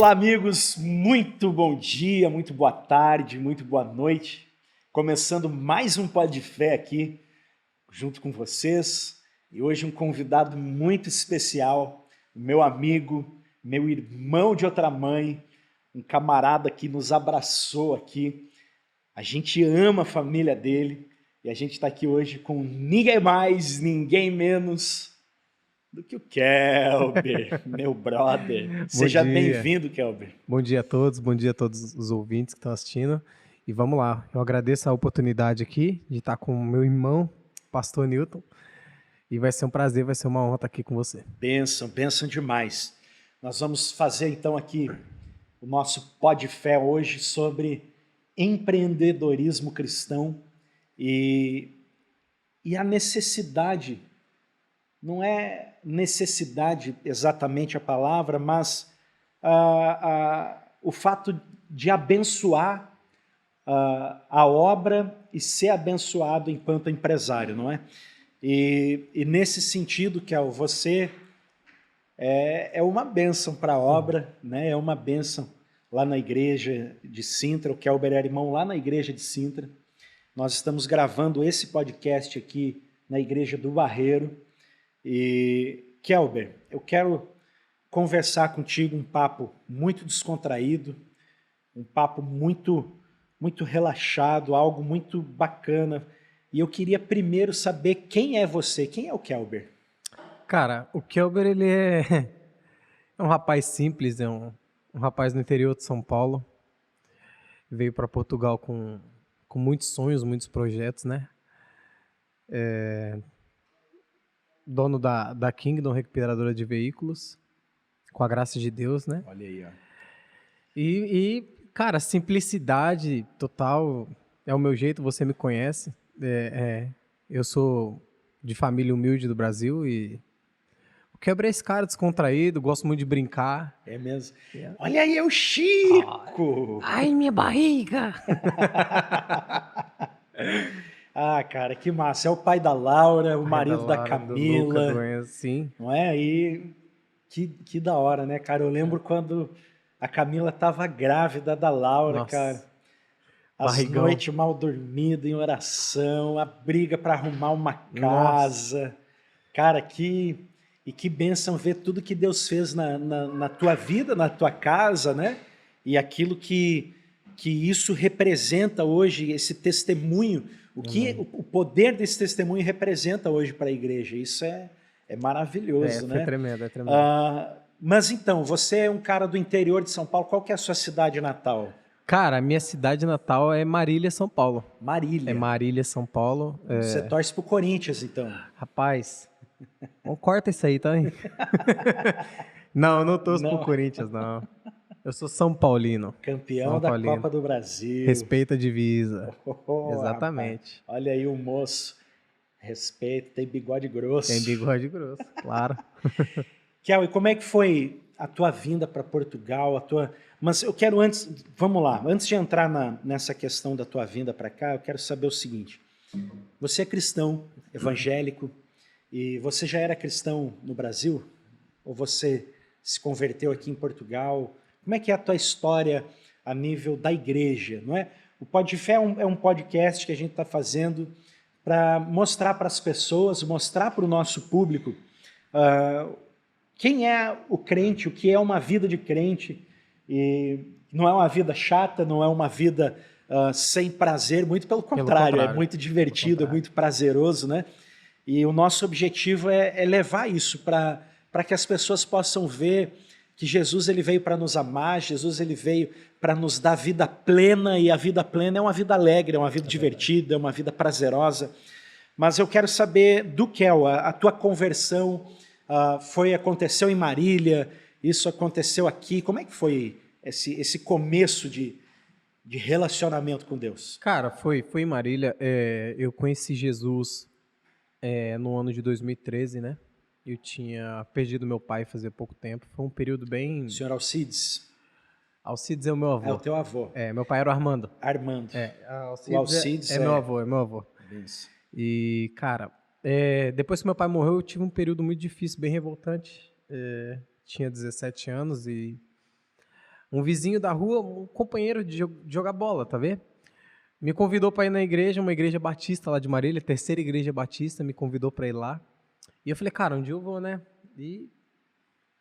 Olá, amigos, muito bom dia, muito boa tarde, muito boa noite. Começando mais um Pó de Fé aqui, junto com vocês. E hoje um convidado muito especial, meu amigo, meu irmão de outra mãe, um camarada que nos abraçou aqui. A gente ama a família dele e a gente está aqui hoje com ninguém mais, ninguém menos do que o Kelber, meu brother. Bom Seja dia. bem-vindo, Kelber. Bom dia a todos os ouvintes que estão assistindo. E vamos lá, eu agradeço a oportunidade aqui de estar com o meu irmão, Pastor Newton. E vai ser um prazer, vai ser uma honra estar aqui com você. Bênção, bênção demais. Nós vamos fazer então aqui o nosso Pó de Fé hoje sobre empreendedorismo cristão e a necessidade, não é necessidade exatamente a palavra, mas o fato de abençoar a obra e ser abençoado enquanto empresário, não é? E nesse sentido, Kel, você é uma bênção para a obra, né? É uma bênção lá na igreja de Sintra, o Kelber era irmão lá na igreja de Sintra. Nós estamos gravando esse podcast aqui na igreja do Barreiro. E, Kelber, eu quero conversar contigo um papo muito descontraído, um papo muito relaxado, algo muito bacana. E eu queria primeiro saber quem é você, quem é o Kelber? Cara, o Kelber, ele é um rapaz simples, é um rapaz no interior de São Paulo. Veio para Portugal com muitos sonhos, muitos projetos, né? Dono da Kingdom Recuperadora de Veículos, com a graça de Deus, né? Olha aí, ó. Cara, simplicidade total é o meu jeito, você me conhece. Eu sou de família humilde do Brasil e o Kelber é esse cara descontraído, gosto muito de brincar. É mesmo. Olha aí, é o Chico! Ai, minha barriga! Ah, cara, que massa. É o pai da Laura, o Pai da marido da Lara, do Luca, do Camila, Enzo, sim. não é? E que da hora, né, cara? Eu lembro quando a Camila tava grávida da Laura, cara. Nossa, As barrigão. noites mal dormidas em oração, a briga para arrumar uma Nossa, casa. Cara, que bênção ver tudo que Deus fez na tua vida, na tua casa, né? E aquilo que isso representa hoje, esse testemunho, o poder desse testemunho representa hoje para a igreja. Isso é maravilhoso, foi né? tremendo, é tremendo. Mas então, você é um cara do interior de São Paulo, qual que é a sua cidade natal? Cara, a minha cidade natal é Marília, São Paulo. É Marília. Marília, São Paulo. Você torce pro Corinthians, então? Rapaz, corta isso aí, tá? Hein? Não, eu não torço pro Não. Corinthians, não. Eu sou São Paulino. Campeão São da Paulino. Copa do Brasil. Respeita a divisa. Oh, Exatamente. Rapaz. Olha aí o moço. Respeito, tem bigode grosso. Tem bigode grosso, claro. Kel, e como é que foi a tua vinda para Portugal? Mas eu quero antes, vamos lá, antes de entrar nessa questão da tua vinda para cá, eu quero saber o seguinte. Você é cristão, evangélico, e você já era cristão no Brasil? Ou você se converteu aqui em Portugal? Como é que é a tua história a nível da igreja, não é? O Pó de Fé é um podcast que a gente está fazendo para mostrar para as pessoas, mostrar para o nosso público quem é o crente, o que é uma vida de crente. E não é uma vida chata, não é uma vida sem prazer, muito pelo contrário, é muito divertido, é muito prazeroso, né? E o nosso objetivo é levar isso para que as pessoas possam ver que Jesus ele veio para nos amar, Jesus ele veio para nos dar vida plena, e a vida plena é uma vida alegre, é uma vida divertida, é uma vida prazerosa. Mas eu quero saber do Kel, a tua conversão aconteceu em Marília, isso aconteceu aqui, como é que foi esse começo de relacionamento com Deus? Cara, foi em Marília. Eu conheci Jesus no ano de 2013, né? Eu tinha perdido meu pai fazia pouco tempo. Foi um período bem... Senhor Alcides? Alcides é o meu avô. É o teu avô. Meu pai era o Armando. Armando. Alcides o Alcides é meu avô, é meu avô. Isso. E, cara, depois que meu pai morreu, eu tive um período muito difícil, bem revoltante. Tinha 17 anos e Um vizinho da rua, um companheiro de jogar bola, tá vendo? Me convidou para ir na igreja, uma igreja batista lá de Marília, terceira igreja batista, me convidou para ir lá. E eu falei, cara, um dia eu vou, né? E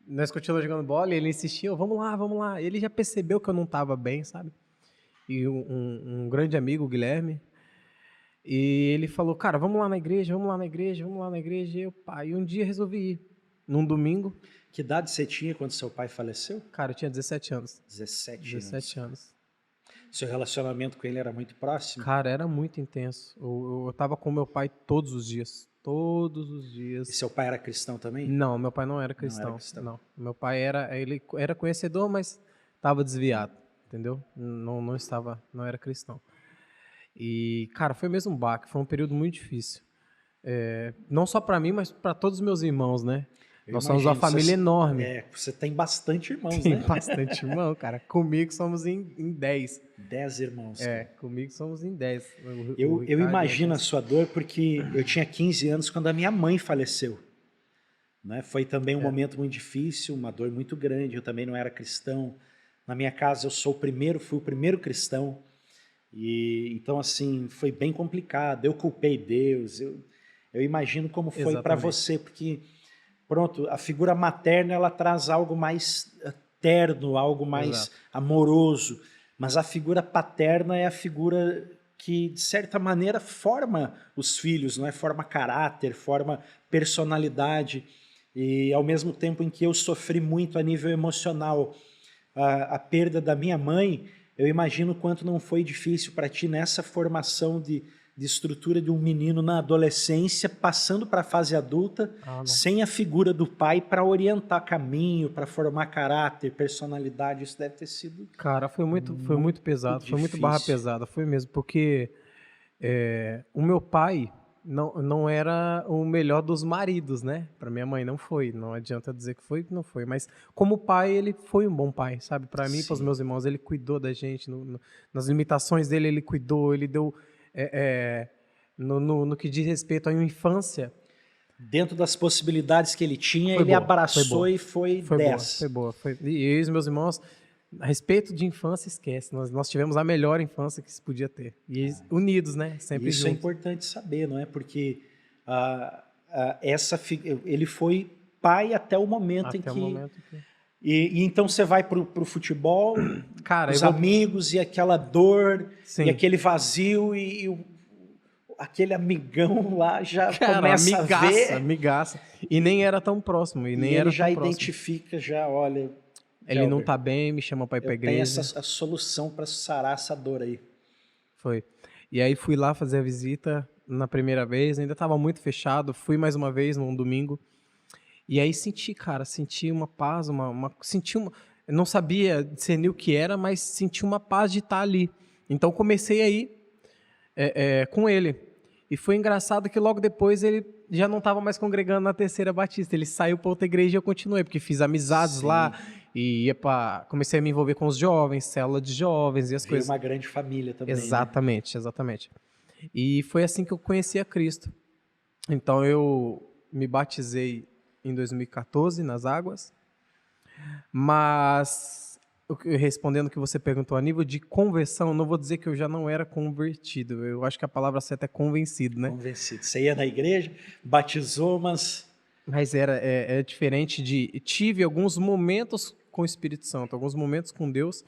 nós continuamos jogando bola e ele insistiu, vamos lá, vamos lá. Ele já percebeu que eu não estava bem, sabe? E um grande amigo, o Guilherme, e ele falou, cara, vamos lá na igreja, vamos lá na igreja, vamos lá na igreja. E eu, pá, e um dia resolvi ir, num domingo. Que idade você tinha quando seu pai faleceu? Cara, eu tinha 17 anos. 17 anos. Seu relacionamento com ele era muito próximo? Cara, era muito intenso. Eu tava com meu pai todos os dias. Todos os dias. E seu pai era cristão também? Não, meu pai não era cristão. Não era cristão. Não. Meu pai ele era conhecedor, mas estava desviado, entendeu? Não estava, não era cristão. E, cara, foi mesmo um baque, foi um período muito difícil. Não só para mim, mas para todos os meus irmãos, né? Nós somos uma família enorme. Você tem bastante irmãos, Tem né? bastante irmão, cara. Comigo somos em 10. 10 irmãos. Comigo somos em 10. Eu imagino a sua dor porque eu tinha 15 anos quando a minha mãe faleceu. Né? Foi também um momento muito difícil, uma dor muito grande. Eu também não era cristão. Na minha casa eu fui o primeiro cristão. E então, assim, foi bem complicado. Eu culpei Deus. Eu imagino como foi para você, porque... Pronto, a figura materna ela traz algo mais terno, algo mais amoroso, mas a figura paterna é a figura que, de certa maneira, forma os filhos, não é? Forma caráter, forma personalidade, e ao mesmo tempo em que eu sofri muito a nível emocional a perda da minha mãe, eu imagino o quanto não foi difícil para ti nessa formação de estrutura de um menino na adolescência, passando para a fase adulta, sem a figura do pai para orientar caminho, para formar caráter, personalidade. Isso deve ter sido... Cara, foi muito pesado, difícil. Foi muito barra pesada, foi mesmo, porque o meu pai não era o melhor dos maridos, né? Para minha mãe não foi, não adianta dizer que foi, não foi, mas como pai ele foi um bom pai, sabe? Para mim e para os meus irmãos, ele cuidou da gente, nas limitações dele ele cuidou, ele deu... no que diz respeito à infância, dentro das possibilidades que ele tinha, ele abraçou e foi 10. Foi boa. E eu e os meus irmãos, a respeito de infância, esquece. Nós tivemos a melhor infância que se podia ter. E unidos, né? Sempre isso juntos. É importante saber, não é? Porque ele foi pai até o momento em que... E então você vai pro futebol, cara, os amigos e aquela dor, e aquele vazio, e aquele amigão lá já começa a ver... Amigaça. E nem era tão próximo. E nem ele era já tão identifica, olha... Ele não tá bem, me chama para ir pra igreja. Tem essa solução para sarar essa dor aí. Foi. E aí fui lá fazer a visita na primeira vez, ainda estava muito fechado, fui mais uma vez num domingo. E aí senti uma paz, eu não sabia discernir o que era, mas senti uma paz de estar ali. Então comecei a ir com ele. E foi engraçado que logo depois ele já não estava mais congregando na Terceira Batista. Ele saiu para outra igreja e eu continuei, porque fiz amizades lá e comecei a me envolver com os jovens, célula de jovens e as coisas. Uma grande família também. Exatamente, né? Exatamente. E foi assim que eu conheci a Cristo. Então eu me batizei em 2014 nas águas, mas respondendo o que você perguntou, a nível de conversão, não vou dizer que eu já não era convertido, eu acho que a palavra certa é convencido, né? Convencido. Você ia na igreja, batizou, mas é diferente tive alguns momentos com o Espírito Santo, alguns momentos com Deus,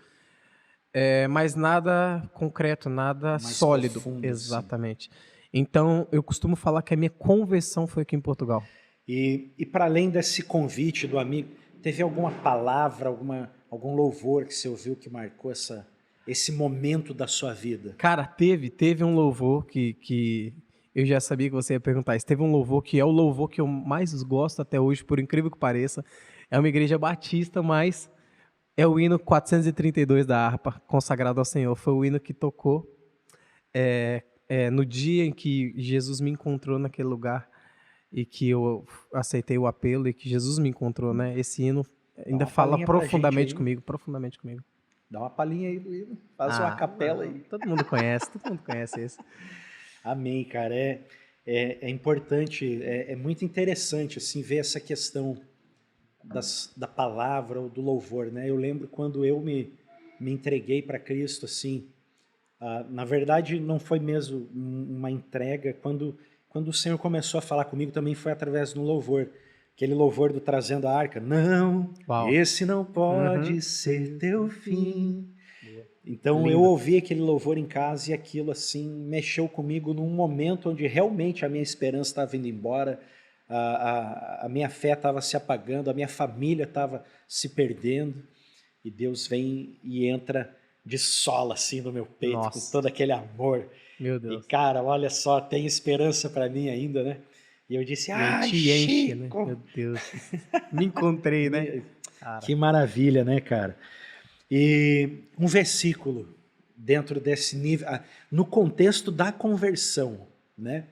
mas nada concreto, nada mais sólido. Profundo, exatamente. Sim. Então, eu costumo falar que a minha conversão foi aqui em Portugal. E para além desse convite do amigo, teve alguma palavra, algum louvor que você ouviu que marcou esse momento da sua vida? Cara, teve um louvor que eu já sabia que você ia perguntar isso. Teve um louvor que é o louvor que eu mais gosto até hoje, por incrível que pareça. É uma igreja batista, mas é o hino 432 da harpa, consagrado ao Senhor. Foi o hino que tocou no dia em que Jesus me encontrou naquele lugar e que eu aceitei o apelo e que Jesus me encontrou, né? Esse hino ainda fala profundamente comigo. Dá uma palhinha aí do hino, faz uma capela aí. Todo mundo conhece esse. Amém, cara. É importante, é muito interessante assim, ver essa questão da palavra ou do louvor, né? Eu lembro quando eu me entreguei para Cristo, assim, na verdade não foi mesmo uma entrega, quando o Senhor começou a falar comigo também foi através do louvor, aquele louvor do Trazendo a Arca, não, Uau. esse não pode Uhum. ser teu fim. Então eu Lindo. ouvi aquele louvor em casa e aquilo assim mexeu comigo num momento onde realmente a minha esperança estava indo embora, a minha fé estava se apagando, a minha família estava se perdendo, e Deus vem e entra de sola assim no meu peito, Nossa. com todo aquele amor. Meu E Deus. cara, olha só, tem esperança para mim ainda, né? E eu disse, E aí ai, te enche, né? Chico! Meu Deus. Me encontrei, né? Cara. Que maravilha, né, cara? E um versículo dentro desse nível, no contexto da conversão, né?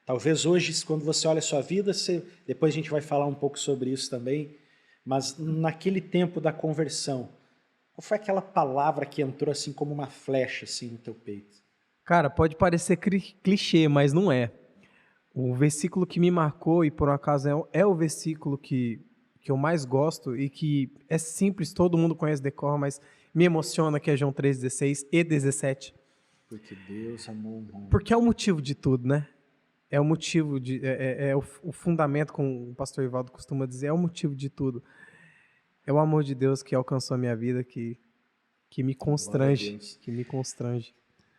Talvez hoje, quando você olha a sua vida, depois a gente vai falar um pouco sobre isso também, mas naquele tempo da conversão, qual foi aquela palavra que entrou assim como uma flecha assim no teu peito? Cara, pode parecer clichê, mas não é. O versículo que me marcou, e por um acaso é o versículo que eu mais gosto e que é simples, todo mundo conhece de cor, mas me emociona, que é João 3,16 e 17. Porque Deus amou o mundo. Porque é o motivo de tudo, né? É o motivo o fundamento, como o pastor Ivaldo costuma dizer, é o motivo de tudo. É o amor de Deus que alcançou a minha vida, que me constrange, que me constrange.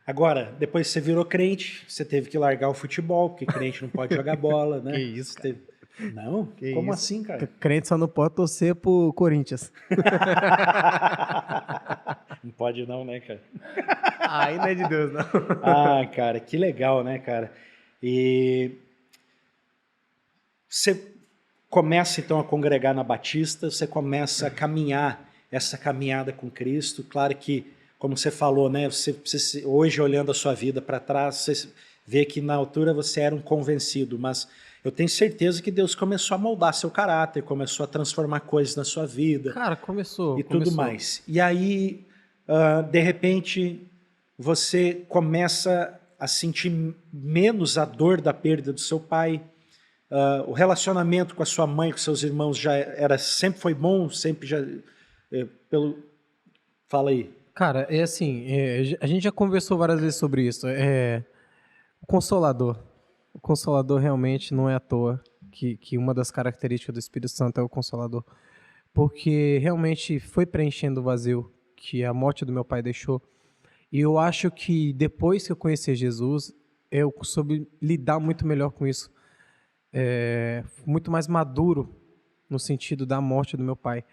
Agora, depois que você virou crente, você teve que largar o futebol, porque crente não pode jogar bola, né? Que isso, cara. Não? Que Como isso? assim, cara? Crente só não pode torcer pro Corinthians. Não pode não, né, cara? Aí não é de Deus, não. Ah, cara, que legal, né, cara? E você começa então a congregar na Batista, você começa a caminhar essa caminhada com Cristo. Claro que, como você falou, né, você hoje olhando a sua vida para trás, você vê que na altura você era um convencido, mas eu tenho certeza que Deus começou a moldar seu caráter, começou a transformar coisas na sua vida. Cara, começou. Tudo mais. E aí, de repente, você começa a sentir menos a dor da perda do seu pai. O relacionamento com a sua mãe, com seus irmãos sempre foi bom, sempre já fala aí. Cara, é assim, a gente já conversou várias vezes sobre isso. O Consolador realmente não é à toa que uma das características do Espírito Santo é o Consolador. Porque realmente foi preenchendo o vazio que a morte do meu pai deixou. E eu acho que depois que eu conheci Jesus, eu soube lidar muito melhor com isso. Muito mais maduro no sentido da morte do meu pai.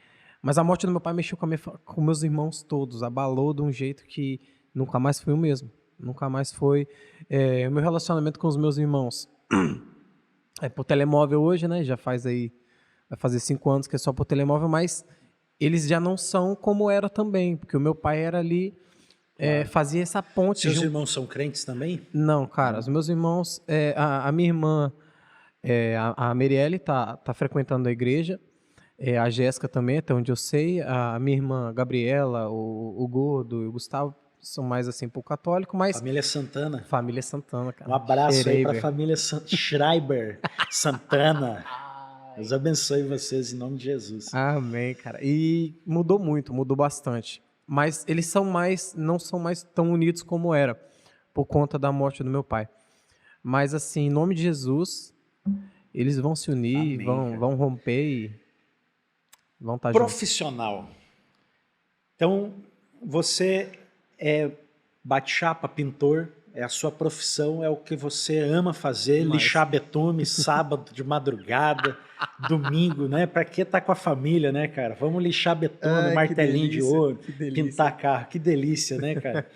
Mas a morte do meu pai mexeu com meus irmãos todos, abalou de um jeito que nunca mais foi o mesmo. Nunca mais foi. O meu relacionamento com os meus irmãos é por telemóvel hoje, né? Já vai fazer 5 anos que é só por telemóvel, mas eles já não são como era também, porque o meu pai era ali, claro. Fazia essa ponte. Seus irmãos são crentes também? Não, cara, os meus irmãos, a minha irmã, a Merielle tá frequentando a igreja, a Jéssica também, até onde eu sei, a minha irmã Gabriela, o Gordo e o Gustavo são mais assim pro católico, mas... Família Santana. Família Santana, cara. Um abraço aí pra família Schreiber Santana. Deus abençoe vocês em nome de Jesus. Amém, cara. E mudou muito, mudou bastante. Mas eles não são mais tão unidos como era, por conta da morte do meu pai. Mas assim, em nome de Jesus, eles vão se unir, vão romper e vão estar juntos. Profissional. Então, você é bate-chapa, pintor, é a sua profissão, é o que você ama fazer, lixar betume, sábado de madrugada, domingo, né? Pra que tá com a família, né, cara? Vamos lixar betume, martelinho de ouro, pintar carro, que delícia, né, cara?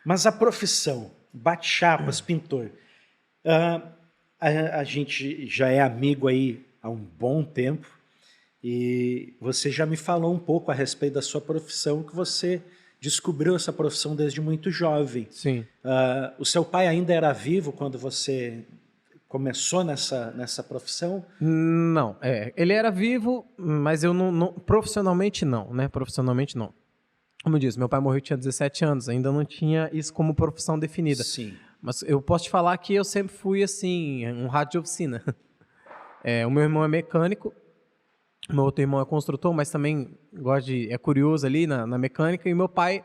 Mas a profissão, bate-chapas, pintor, a gente já é amigo aí há um bom tempo e você já me falou um pouco a respeito da sua profissão, que você descobriu essa profissão desde muito jovem. Sim. O seu pai ainda era vivo quando você começou nessa profissão? Não, ele era vivo, mas eu não profissionalmente não, né? Profissionalmente não. Como eu disse, meu pai morreu, tinha 17 anos, ainda não tinha isso como profissão definida. Sim. Mas eu posso te falar que eu sempre fui, assim, um rato de oficina. O meu irmão é mecânico, Meu outro irmão é construtor, mas também é curioso ali na mecânica. E meu pai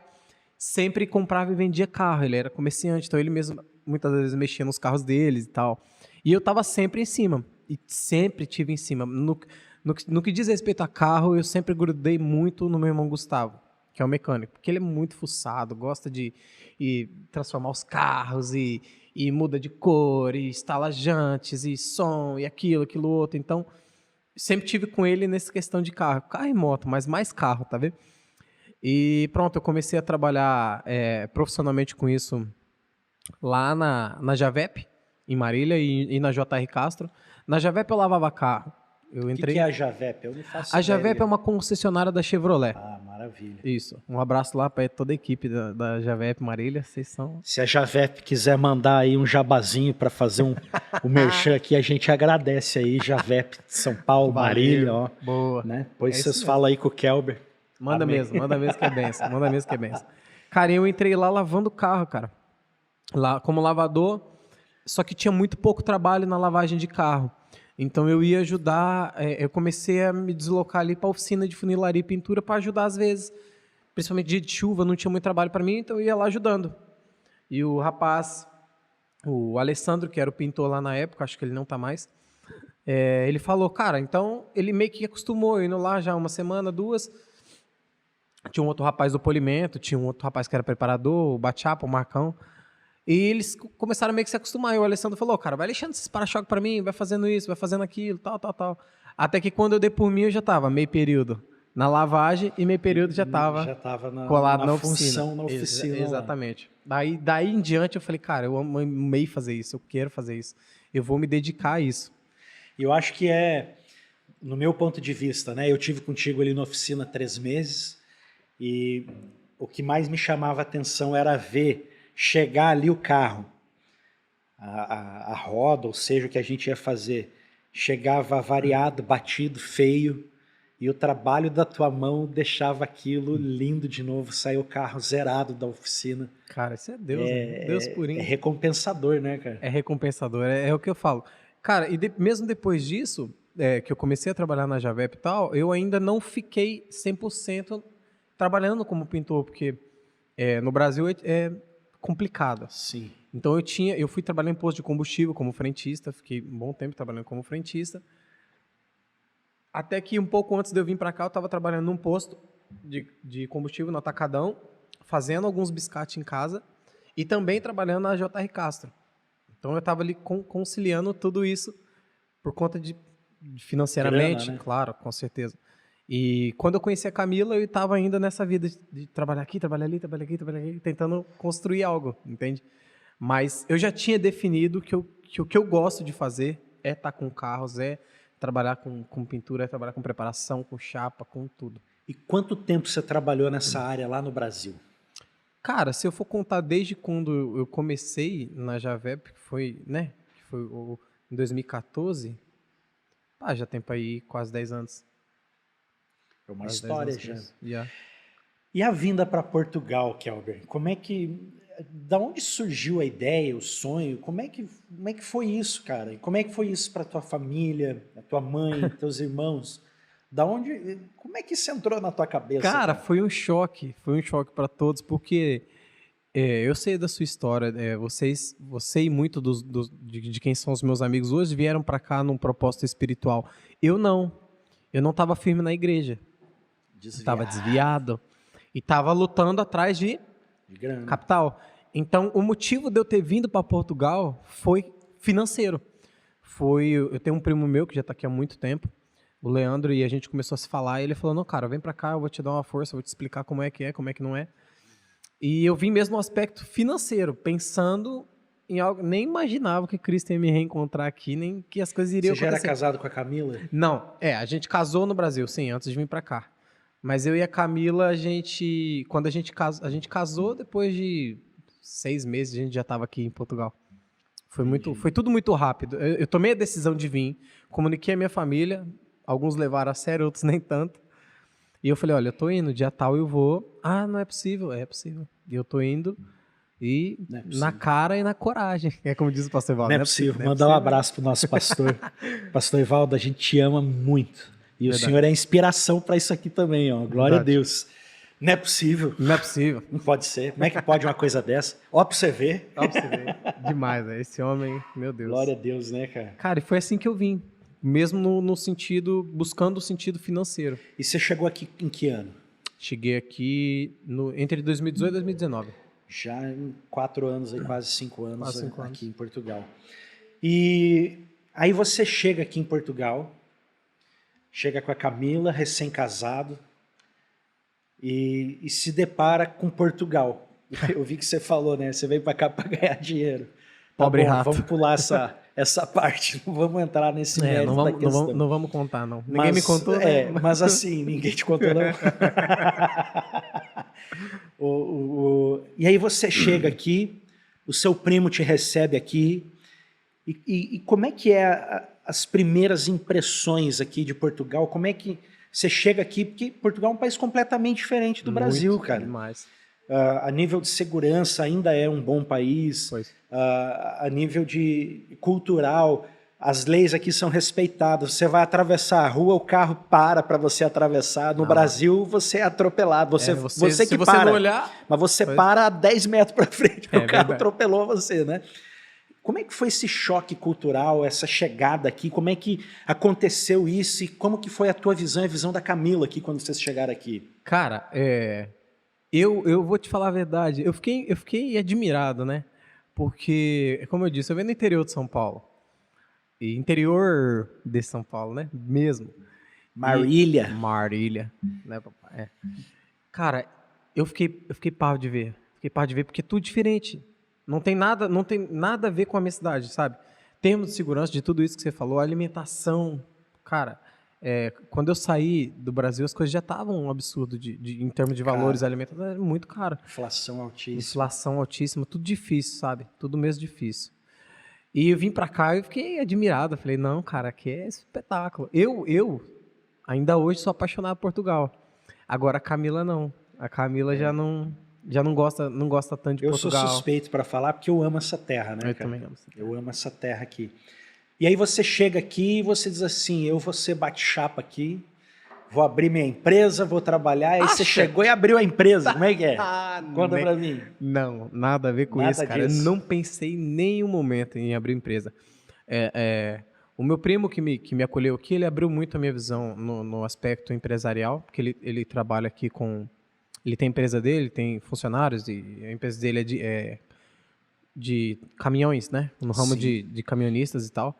sempre comprava e vendia carro. Ele era comerciante, então ele mesmo muitas vezes mexia nos carros deles e tal. E eu tava sempre em cima. E sempre tive em cima. No que diz respeito a carro, eu sempre grudei muito no meu irmão Gustavo, que é o mecânico. Porque ele é muito fuçado, gosta de transformar os carros e muda de cor, e instala jantes, e som, e aquilo outro. Então, sempre tive com ele nessa questão de carro. Carro e moto, mas mais carro, tá vendo? E pronto, eu comecei a trabalhar profissionalmente com isso lá na Javep, em Marília, e na JR Castro. Na Javep eu lavava carro. Eu O que é a Javep? Eu não faço A ideia. Javep é uma concessionária da Chevrolet. Ah, maravilha. Isso. Um abraço lá para toda a equipe da Javep Marília. Vocês são... Se a Javep quiser mandar aí um jabazinho para fazer o merchan aqui, a gente agradece aí, Javep de São Paulo, Marília, ó. Boa. Né? Depois vocês falam aí com o Kelber. Manda mesmo que é benção. Manda mesmo que é benção. Cara, eu entrei lá lavando carro, cara. Lá como lavador, só que tinha muito pouco trabalho na lavagem de carro. Então eu ia ajudar, eu comecei a me deslocar ali para a oficina de funilaria e pintura para ajudar às vezes. Principalmente dia de chuva, não tinha muito trabalho para mim, então eu ia lá ajudando. E o rapaz, o Alessandro, que era o pintor lá na época, acho que ele não está mais, ele falou, cara, então ele meio que acostumou, indo lá já uma semana, 2. Tinha um outro rapaz do polimento, tinha um outro rapaz que era preparador, o Bachapa, o Marcão. E eles começaram meio que se acostumar. E o Alessandro falou, cara, vai deixando esses para-choque para mim, vai fazendo isso, vai fazendo aquilo, tal. Até que quando eu dei por mim, eu já estava meio período na lavagem e meio período já estava colado na oficina. Na oficina. Exatamente. Daí em diante eu falei, cara, eu amei fazer isso, eu quero fazer isso. Eu vou me dedicar a isso. Eu acho que no meu ponto de vista, né? Eu tive contigo ali na oficina 3 meses e o que mais me chamava a atenção era ver chegar ali o carro, a roda, ou seja, o que a gente ia fazer, chegava variado, batido, feio, e o trabalho da tua mão deixava aquilo lindo de novo, saiu o carro zerado da oficina. Cara, isso é Deus, né? Deus purinho. É recompensador, né, cara? É recompensador, é o que eu falo. Cara, e mesmo depois disso, que eu comecei a trabalhar na Javep e tal, eu ainda não fiquei 100% trabalhando como pintor, porque no Brasil complicado. Sim. Então eu fui trabalhar em posto de combustível como frentista, fiquei um bom tempo trabalhando como frentista. Até que um pouco antes de eu vir para cá, eu estava trabalhando num posto de combustível no Atacadão, fazendo alguns biscates em casa e também trabalhando na JR Castro. Então eu estava ali conciliando tudo isso por conta de financeiramente, grana, né? Claro, com certeza. E quando eu conheci a Camila, eu estava ainda nessa vida de trabalhar aqui, trabalhar ali, tentando construir algo, entende? Mas eu já tinha definido que o que eu gosto de fazer é estar com carros, é trabalhar com pintura, é trabalhar com preparação, com chapa, com tudo. E quanto tempo você trabalhou nessa área lá no Brasil? Cara, se eu for contar desde quando eu comecei na Javep, que foi em 2014, já tem para aí quase 10 anos. É uma história já. Yeah. E a vinda para Portugal, Kelber? Da onde surgiu a ideia, o sonho? Como é que foi isso, cara? E como é que foi isso para tua família, a tua mãe, teus irmãos? Como é que isso entrou na tua cabeça? Cara, foi um choque para todos, porque eu sei da sua história, você e muito de quem são os meus amigos hoje vieram para cá num propósito espiritual. Eu não estava firme na igreja. Estava desviado e estava lutando atrás de grana. Capital. Então, o motivo de eu ter vindo para Portugal foi financeiro. Eu tenho um primo meu que já está aqui há muito tempo, o Leandro, e a gente começou a se falar, e ele falou, não, cara, vem para cá, eu vou te dar uma força, eu vou te explicar como é que não é. E eu vim mesmo no aspecto financeiro, pensando em algo, nem imaginava que Cristo ia me reencontrar aqui, nem que as coisas iriam acontecer. Você já era casado com a Camila? Não, a gente casou no Brasil, sim, antes de vir para cá. Mas eu e a Camila, quando a gente casou, depois de 6 meses, a gente já estava aqui em Portugal. Foi tudo muito rápido. Eu tomei a decisão de vir, comuniquei a minha família, alguns levaram a sério, outros nem tanto. E eu falei, olha, eu tô indo, dia tal eu vou. Ah, não é possível. É possível. E eu tô indo, e na cara e na coragem. É como diz o pastor Evaldo. Não é possível. Mandar um abraço pro nosso pastor. Pastor Evaldo, a gente te ama muito. E o Verdade. senhor é inspiração para isso aqui também, ó. Glória a Verdade. Deus. Não é possível. Não é possível. Não pode ser. Como é que pode uma coisa dessa? Ó, pra você ver. Ó, pra você ver. Demais, né? Esse homem, meu Deus. Glória a Deus, né, cara? Cara, e foi assim que eu vim. Mesmo no sentido, buscando o sentido financeiro. E você chegou aqui em que ano? Cheguei aqui entre 2018 e 2019. Já em 4 anos, aí, quase 5 anos, Quase 5 aqui anos. em Portugal. E aí você chega aqui em Portugal, chega com a Camila, recém-casado, e se depara com Portugal. Eu vi que você falou, né? Você veio para cá para ganhar dinheiro. Tá Pobre bom, rato. vamos pular essa parte, não vamos entrar nesse mérito não da vamos, questão. não vamos contar, não. Ninguém me contou, né? Mas assim, ninguém te contou, não. E aí você chega aqui, o seu primo te recebe aqui, e como é que é as primeiras impressões aqui de Portugal? Como é que você chega aqui? Porque Portugal é um país completamente diferente do Brasil, Muito cara. demais. A nível de segurança ainda é um bom país. Pois. A nível de cultural, as leis aqui são respeitadas. Você vai atravessar a rua, o carro para você atravessar. No Não. Brasil, você é atropelado. Você se que você para. não olhar... Mas você Pois. para a 10 metros para frente, porque o carro verdade. atropelou você, né? Como é que foi esse choque cultural, essa chegada aqui? Como é que aconteceu isso? E como que foi a tua visão e a visão da Camila aqui quando vocês chegaram aqui? Cara, eu vou te falar a verdade. Eu fiquei admirado, né? Porque, como eu disse, eu venho do interior de São Paulo. E interior de São Paulo, né? Mesmo. Marília. Marília, né, papai? É. Cara, eu fiquei parvo de ver. Fiquei parvo de ver porque é tudo diferente. Não tem nada a ver com a minha cidade, sabe? Termos de segurança, de tudo isso que você falou, alimentação. Cara, quando eu saí do Brasil, as coisas já estavam um absurdo em termos de valores alimentares. Era muito caro. Inflação altíssima. Inflação altíssima, tudo difícil, sabe? Tudo mesmo difícil. E eu vim pra cá e fiquei admirado. Eu falei, não, cara, aqui é espetáculo. Eu ainda hoje sou apaixonado por Portugal. Agora a Camila não. A Camila já não gosta tanto de Eu Portugal. sou suspeito para falar porque eu amo essa terra, né, Eu cara? também amo essa terra. Eu amo essa terra aqui. E aí você chega aqui e você diz assim, eu vou ser bate-chapa aqui, vou abrir minha empresa, vou trabalhar. Aí você chegou e abriu a empresa. Como é que é? Conta pra mim. Não, nada a ver com Nada isso, cara. disso. Eu não pensei em nenhum momento em abrir empresa. O meu primo que me acolheu aqui, ele abriu muito a minha visão no aspecto empresarial, porque ele trabalha aqui com... Ele tem a empresa dele, tem funcionários, e a empresa dele é de caminhões, né? No ramo Sim. de caminhonistas e tal.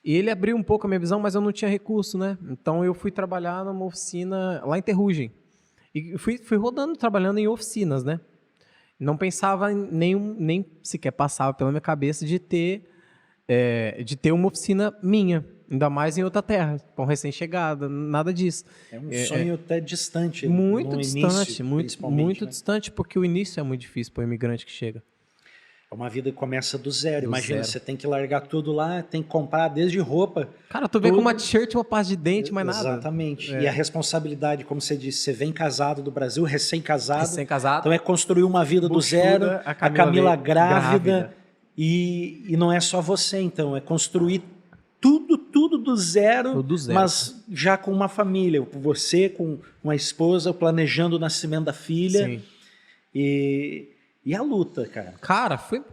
E ele abriu um pouco a minha visão, mas eu não tinha recurso, né? Então eu fui trabalhar numa oficina lá em Terrugem. E fui rodando, trabalhando em oficinas, né? Não pensava nem sequer passava pela minha cabeça de ter uma oficina minha, ainda mais em outra terra, com recém-chegada, nada disso. É um sonho até distante. Muito no distante, início, muito principalmente, né? distante, porque o início é muito difícil para o imigrante que chega. É uma vida que começa do zero. Do Imagina, zero. você tem que largar tudo lá, tem que comprar desde roupa. Cara, tu vê Tudo. com uma t-shirt, uma pasta de dente, mais nada. Exatamente. E a responsabilidade, como você disse, você vem casado do Brasil, recém-casado. Recém-casado. Então é construir uma vida do Buchuda, zero, a a Camila Camila veio grávida. grávida. E não é só você, então. É construir tudo do zero, Tudo do zero. mas já com uma família. Você com uma esposa, planejando o nascimento da filha. Sim. E a luta, cara. Cara, foi...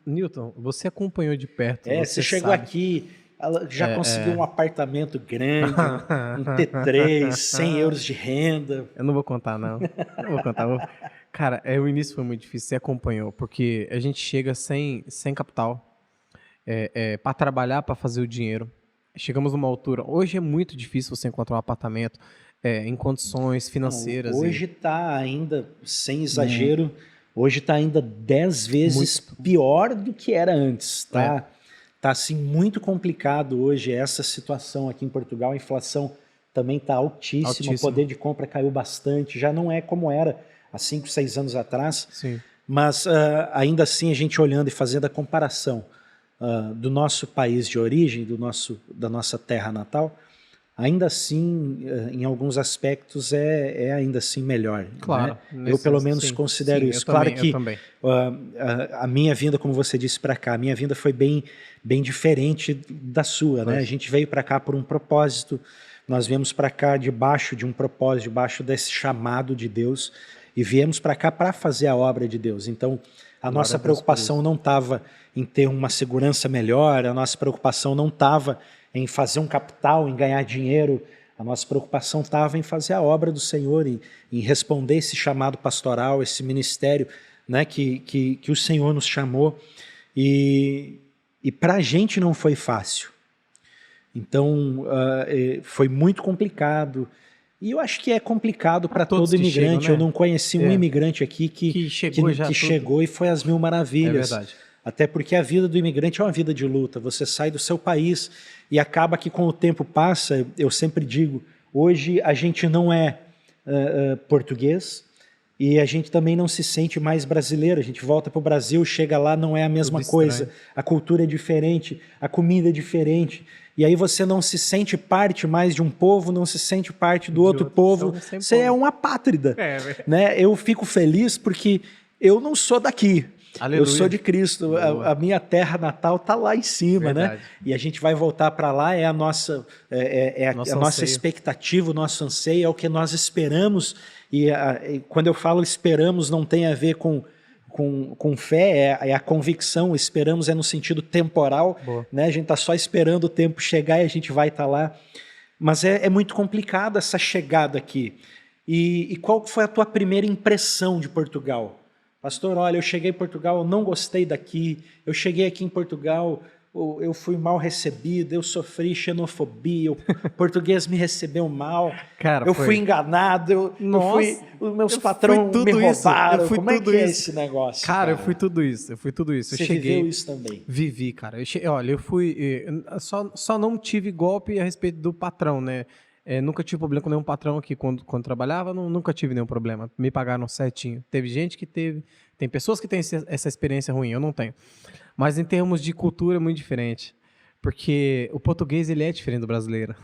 Newton, você acompanhou de perto. Você chegou sabe. aqui, ela já conseguiu um apartamento grande, um T3, 100 euros de renda. Eu não vou contar, não. Não vou contar. Cara, o início foi muito difícil, você acompanhou, porque a gente chega sem capital para trabalhar, para fazer o dinheiro. Chegamos numa altura... Hoje é muito difícil você encontrar um apartamento em condições financeiras. Hoje está ainda, sem exagero, hoje está ainda 10 vezes pior do que era antes. Tá assim, muito complicado hoje essa situação aqui em Portugal. A inflação também está altíssima, o poder de compra caiu bastante. Já não é como era há 5, 6 anos atrás. Sim. Mas ainda assim, a gente olhando e fazendo a comparação do nosso país de origem, da nossa terra natal, ainda assim, em alguns aspectos, é ainda assim melhor. Claro. Né? Eu, pelo menos, considero isso. Claro que a minha vinda, como você disse, para cá, a minha vinda foi bem diferente da sua. Né? A gente veio para cá por um propósito. nós viemos para cá debaixo de um propósito, debaixo desse chamado de Deus, e viemos para cá para fazer a obra de Deus. Então, a nossa preocupação não estava em ter uma segurança melhor, a nossa preocupação não estava em fazer um capital, em ganhar dinheiro, a nossa preocupação estava em fazer a obra do Senhor, em responder esse chamado pastoral, esse ministério, né, que o Senhor nos chamou. E para a gente não foi fácil. Então, foi muito complicado. E eu acho que é complicado para todo imigrante. Chegam, né? Eu não conheci um imigrante aqui que chegou e foi às mil maravilhas. É verdade. Até porque a vida do imigrante é uma vida de luta. Você sai do seu país e acaba que com o tempo passa, eu sempre digo, hoje a gente não é português e a gente também não se sente mais brasileiro. A gente volta para o Brasil, chega lá, não é a mesma coisa. A cultura é diferente, a comida é diferente. E aí você não se sente parte mais de um povo, não se sente parte do outro povo. Você é uma apátrida. Né? Eu fico feliz porque eu não sou daqui. Aleluia. Eu sou de Cristo, a minha terra natal está lá em cima, né? E a gente vai voltar para lá, é a nossa, a nossa expectativa, o nosso anseio, é o que nós esperamos. E quando eu falo esperamos, não tem a ver com fé, é a convicção. Esperamos é no sentido temporal, né? A gente está só esperando o tempo chegar e a gente vai estar lá. Mas é muito complicada essa chegada aqui. E qual foi a tua primeira impressão de Portugal? Pastor, olha, eu cheguei em Portugal, eu não gostei daqui, eu cheguei aqui em Portugal, eu fui mal recebido, eu sofri xenofobia, o português me recebeu mal, cara, eu fui enganado, os meus patrões me roubaram. Como é que é esse negócio? Cara, eu fui tudo isso. Você viveu isso também? Vivi, cara. Olha, eu fui... Só não tive golpe a respeito do patrão, né? Nunca tive problema com nenhum patrão aqui quando trabalhava, nunca tive nenhum problema. Me pagaram certinho. Teve gente que teve. Tem pessoas que têm essa experiência ruim, eu não tenho. Mas em termos de cultura é muito diferente. Porque o português ele é diferente do brasileiro.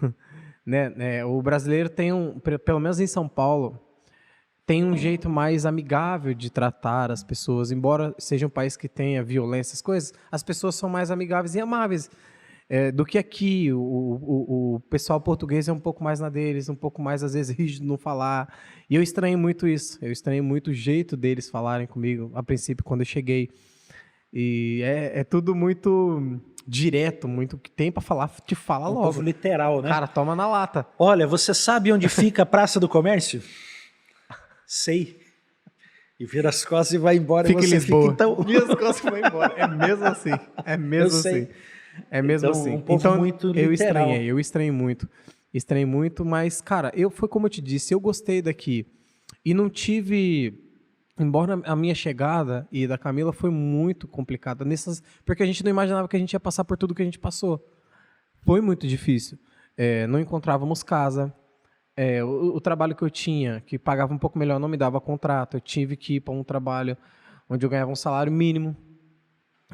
Né? O brasileiro tem pelo menos em São Paulo, tem um jeito mais amigável de tratar as pessoas. Embora seja um país que tenha violência, as coisas, as pessoas são mais amigáveis e amáveis. Do que aqui, o pessoal português é um pouco mais na deles, um pouco mais, às vezes, rígido no falar. E eu estranhei muito isso. Eu estranhei muito o jeito deles falarem comigo, a princípio, quando eu cheguei. E é tudo muito direto, muito que tem para falar, te fala logo. Povo literal, né? Cara, toma na lata. Olha, você sabe onde fica a Praça do Comércio? Sei. E vira as costas e vai embora. Fica e você em Lisboa. Fica, então... Vira as costas e vai embora. É mesmo assim. É mesmo assim. É mesmo então, assim. Um povo muito literal. Eu estranhei muito. Estranhei muito, mas, cara, foi como eu te disse, eu gostei daqui. E não tive... Embora a minha chegada e da Camila foi muito complicada, porque a gente não imaginava que a gente ia passar por tudo que a gente passou. Foi muito difícil. Não encontrávamos casa. O trabalho que eu tinha, que pagava um pouco melhor, não me dava contrato. Eu tive que ir para um trabalho onde eu ganhava um salário mínimo.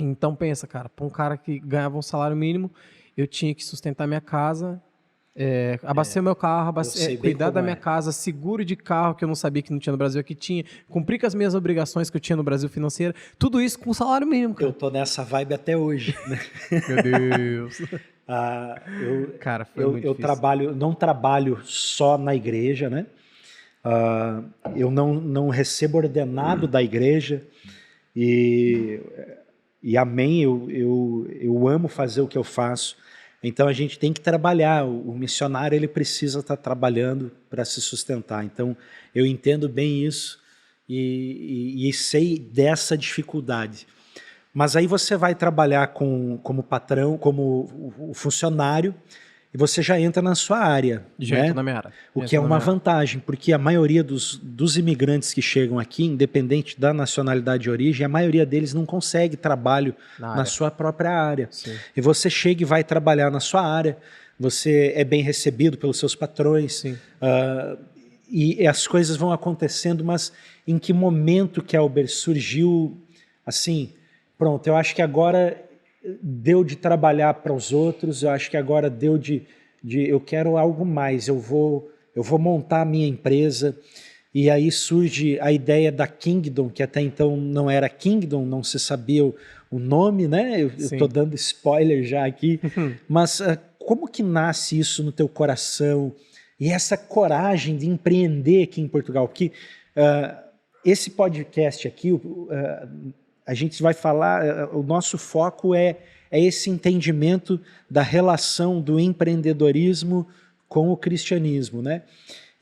Então pensa, cara, para um cara que ganhava um salário mínimo, eu tinha que sustentar minha casa, abastecer meu carro, cuidar da minha casa, seguro de carro que eu não sabia que não tinha no Brasil, aqui tinha, cumprir com as minhas obrigações que eu tinha no Brasil financeira, tudo isso com salário mínimo, cara. Eu tô nessa vibe até hoje. Né? Meu Deus. Cara, foi muito difícil. Não trabalho só na igreja, né? Eu não recebo ordenado da igreja e amém, eu amo fazer o que eu faço. Então a gente tem que trabalhar, o missionário ele precisa estar trabalhando para se sustentar. Então eu entendo bem isso e sei dessa dificuldade. Mas aí você vai trabalhar como patrão, como o funcionário, e você já entra na sua área. Já entra na minha área. O que é uma vantagem, porque a maioria dos imigrantes que chegam aqui, independente da nacionalidade de origem, a maioria deles não consegue trabalho na sua própria área. Sim. E você chega e vai trabalhar na sua área, você é bem recebido pelos seus patrões, e as coisas vão acontecendo, mas em que momento que a Uber surgiu, assim, pronto, eu acho que agora deu de trabalhar para os outros, eu acho que agora deu de eu quero algo mais, eu vou montar a minha empresa, e aí surge a ideia da Kingdom, que até então não era Kingdom, não se sabia o nome, né? Eu estou dando spoiler já aqui, mas como que nasce isso no teu coração e essa coragem de empreender aqui em Portugal? Porque esse podcast aqui, a gente vai falar, o nosso foco é esse entendimento da relação do empreendedorismo com o cristianismo, né?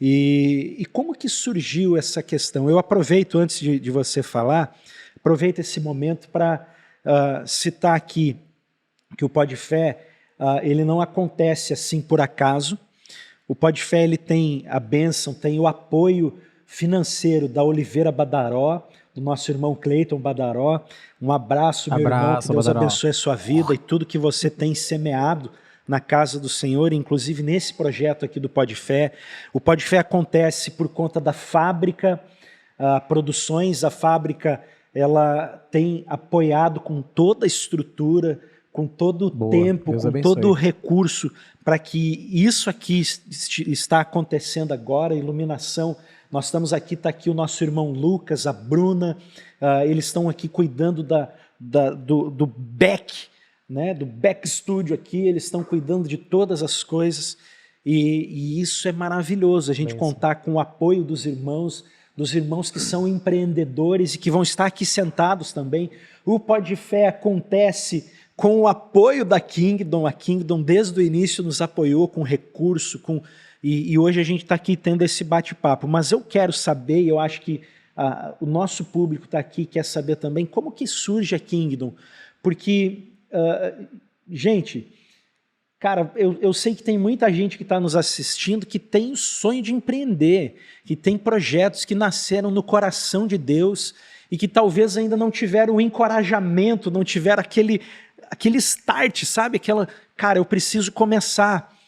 E como que surgiu essa questão? Eu aproveito, antes de você falar, aproveito esse momento para citar aqui que o Pode Fé, ele não acontece assim por acaso. O Pode Fé, ele tem a bênção, tem o apoio financeiro da Oliveira Badaró, do nosso irmão Cleiton Badaró. Um abraço, meu irmão, que Deus abençoe a sua vida e tudo que você tem semeado na casa do Senhor, inclusive nesse projeto aqui do Pode Fé. O Pode Fé acontece por conta da fábrica Produções. A fábrica, ela tem apoiado com toda a estrutura, com todo o tempo, Deus com abençoe. todo o recurso, para que isso aqui está acontecendo agora, iluminação. Nós estamos aqui, está aqui o nosso irmão Lucas, a Bruna, eles estão aqui cuidando do back, né, do back studio aqui, eles estão cuidando de todas as coisas, e isso é maravilhoso, a gente contar com o apoio dos irmãos que são empreendedores e que vão estar aqui sentados também. O Pode Fé acontece com o apoio da Kingdom. A Kingdom desde o início nos apoiou com recurso, e hoje a gente está aqui tendo esse bate-papo. Mas eu quero saber, e eu acho que o nosso público está aqui, quer saber também, como que surge a Kingdom. Porque, gente, cara, eu sei que tem muita gente que está nos assistindo que tem o sonho de empreender, que tem projetos que nasceram no coração de Deus e que talvez ainda não tiveram o encorajamento, não tiveram aquele start, sabe? Cara, eu preciso começar.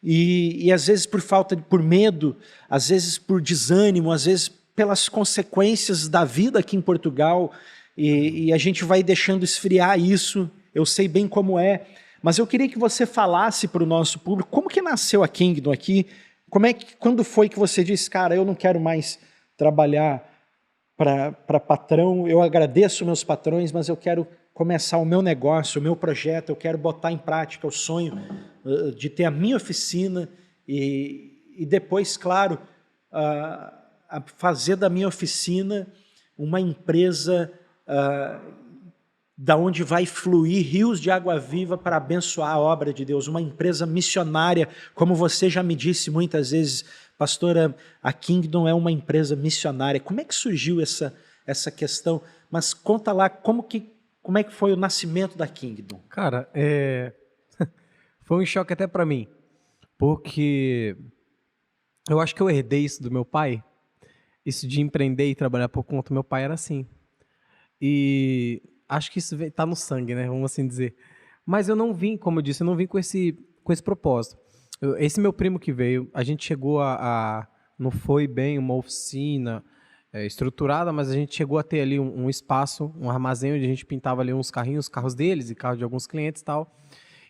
E às vezes por medo, às vezes por desânimo, às vezes pelas consequências da vida aqui em Portugal, e a gente vai deixando esfriar isso, eu sei bem como é, mas eu queria que você falasse para o nosso público, como que nasceu a Kingdom aqui, quando foi que você disse, cara, eu não quero mais trabalhar para patrão, eu agradeço meus patrões, mas eu quero começar o meu negócio, o meu projeto, eu quero botar em prática o sonho de ter a minha oficina e depois, claro, a fazer da minha oficina uma empresa da onde vai fluir rios de água viva para abençoar a obra de Deus, uma empresa missionária, como você já me disse muitas vezes, pastora, a Kingdom é uma empresa missionária. Como é que surgiu essa questão? Mas conta lá, como é que foi o nascimento da Kingdom? Cara, foi um choque até para mim, porque eu acho que eu herdei isso do meu pai, isso de empreender e trabalhar por conta. Meu pai era assim. E acho que isso tá no sangue, né? Vamos assim dizer. Mas eu não vim, como eu disse, eu não vim com esse propósito. Esse meu primo que veio, a gente chegou não foi bem uma oficina estruturada, mas a gente chegou a ter ali um espaço, um armazém onde a gente pintava ali uns carros deles e carros de alguns clientes e tal.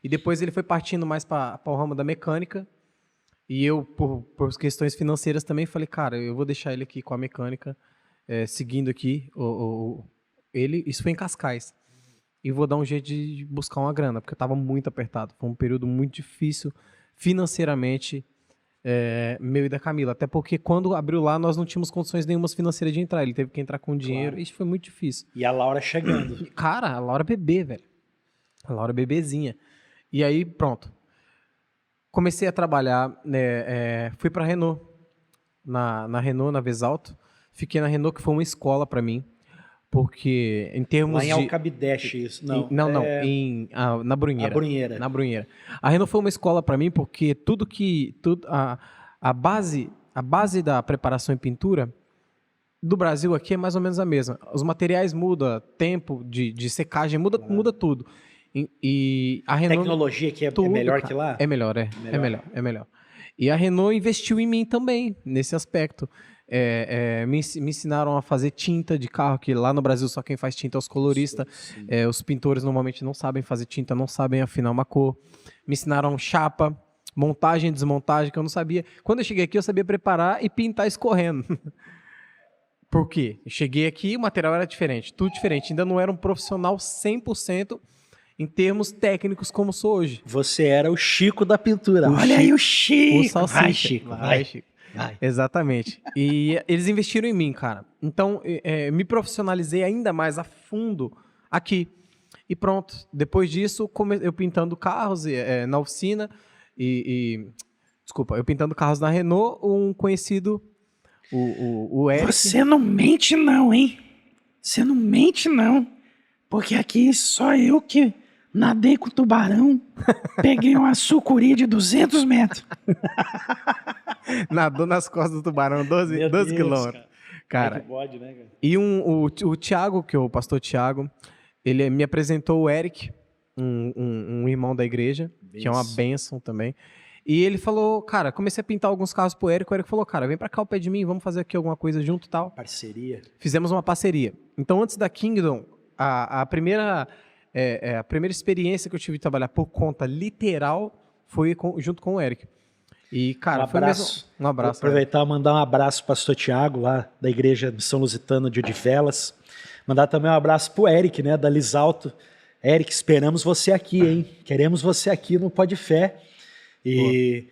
E depois ele foi partindo mais para o ramo da mecânica. E eu, por questões financeiras também, falei, cara, eu vou deixar ele aqui com a mecânica, seguindo aqui isso foi em Cascais. E vou dar um jeito de buscar uma grana, porque eu estava muito apertado. Foi um período muito difícil financeiramente, meu e da Camila. Até porque quando abriu lá, nós não tínhamos condições nenhumas financeiras de entrar. Ele teve que entrar com dinheiro. Claro. Isso foi muito difícil. E a Laura chegando. Cara, a Laura bebê, velho. A Laura bebezinha. E aí, pronto. Comecei a trabalhar, fui para a Renault. Na Renault, na Vesalto. Fiquei na Renault, que foi uma escola para mim. Porque em termos lá em Alcabideche, isso. Não, na Brunheira. Na Brunheira. A Renault foi uma escola para mim porque a base da preparação em pintura do Brasil aqui é mais ou menos a mesma. Os materiais mudam, tempo de secagem, muda tudo. E a Renault, tecnologia aqui é melhor que lá? É melhor. E a Renault investiu em mim também, nesse aspecto. Me ensinaram a fazer tinta de carro, que lá no Brasil só quem faz tinta é os coloristas. Os pintores normalmente não sabem fazer tinta, não sabem afinar uma cor. Me ensinaram chapa, montagem e desmontagem, que eu não sabia. Quando eu cheguei aqui, eu sabia preparar e pintar escorrendo. Por quê? Eu cheguei aqui, o material era diferente, tudo diferente. Ainda não era um profissional 100%. em termos técnicos como sou hoje. Você era o Chico da pintura. O Olha aí o Chico, Chico. o Salsicha. Vai, Chico, vai. Chico. Vai. Exatamente. E eles investiram em mim, cara. Então, me profissionalizei ainda mais a fundo aqui. E pronto. Depois disso, eu pintando carros na oficina Desculpa, eu pintando carros na Renault, um conhecido, o Eric... Você não mente não, hein? Você não mente não. Porque aqui só eu que nadei com o tubarão, peguei uma sucuri de 200 metros. Nadou nas costas do tubarão, 12 quilômetros. Cara, pode, né, cara? E o Thiago, que é o pastor Thiago, ele me apresentou o Eric, um irmão da igreja, que é uma bênção também. E ele falou, cara, comecei a pintar alguns carros pro Eric. O Eric falou, cara, vem pra cá ao pé de mim, vamos fazer aqui alguma coisa junto e tal. Parceria. Fizemos uma parceria. Então, antes da Kingdom, a primeira experiência que eu tive de trabalhar por conta literal foi junto com o Eric. E, cara, foi mesmo... Um abraço. Vou aproveitar e mandar um abraço pro pastor Thiago, lá da Igreja Missão Lusitana de Odivelas. Mandar também um abraço pro Eric, né, da Lisalto. Eric, esperamos você aqui, hein? Queremos você aqui no Pode Fé. E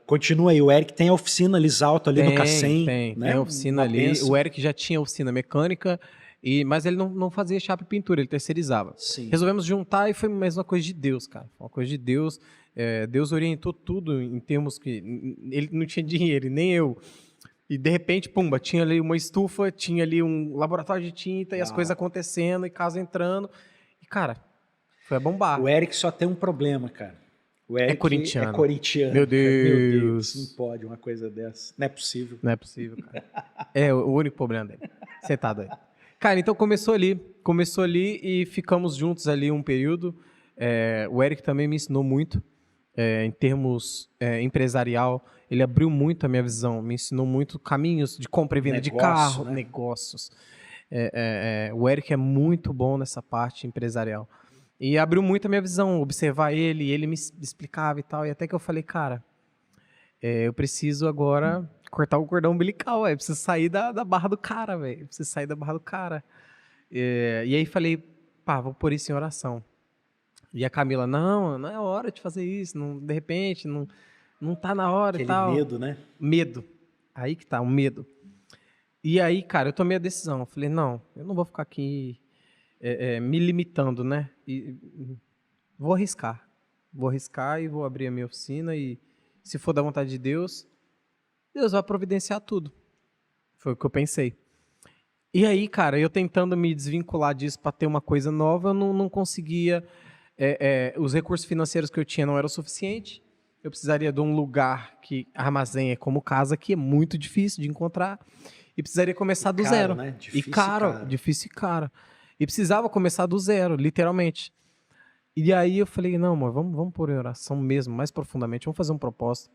continua aí, o Eric tem a oficina Lisalto ali no Cacém. Tem a oficina ali. Benção. O Eric já tinha oficina mecânica, mas ele não fazia chapa e pintura, ele terceirizava. Sim. Resolvemos juntar e foi mais uma coisa de Deus, cara. Foi uma coisa de Deus. Deus orientou tudo em termos que ele não tinha dinheiro, nem eu. E de repente, pumba, tinha ali uma estufa, tinha ali um laboratório de tinta e as coisas acontecendo e casa entrando. E, cara, foi a bombar. O Eric só tem um problema, cara. O Eric é corintiano. Meu Deus. Meu Deus. Não pode uma coisa dessa. Não é possível. Não é possível, cara. É o único problema dele. Sentado aí. Cara, então começou ali e ficamos juntos ali um período. O Eric também me ensinou muito em termos empresarial. Ele abriu muito a minha visão, me ensinou muito caminhos de compra e venda de carro, né? Negócios. O Eric é muito bom nessa parte empresarial. E abriu muito a minha visão, observar ele me explicava e tal. E até que eu falei, cara, eu preciso agora cortar o cordão umbilical, velho. Preciso sair da barra do cara, velho. Preciso sair da barra do cara. E aí falei, pá, vou pôr isso em oração. E a Camila, não é hora de fazer isso. Não, de repente, não tá na hora. Aquele e tal. Medo, né? Medo. Aí que tá, o medo. E aí, cara, eu tomei a decisão. Eu falei, não, eu não vou ficar aqui... me limitando, né? E vou arriscar e vou abrir a minha oficina e se for da vontade de Deus, Deus vai providenciar tudo. Foi o que eu pensei. E aí, cara, eu tentando me desvincular disso para ter uma coisa nova, eu não conseguia. Os recursos financeiros que eu tinha não eram suficientes. Eu precisaria de um lugar que armazém como casa, que é muito difícil de encontrar. E precisaria começar do zero. Né? Difícil e caro. E precisava começar do zero, literalmente. E aí eu falei, não, amor, vamos pôr em oração mesmo, mais profundamente, vamos fazer um propósito.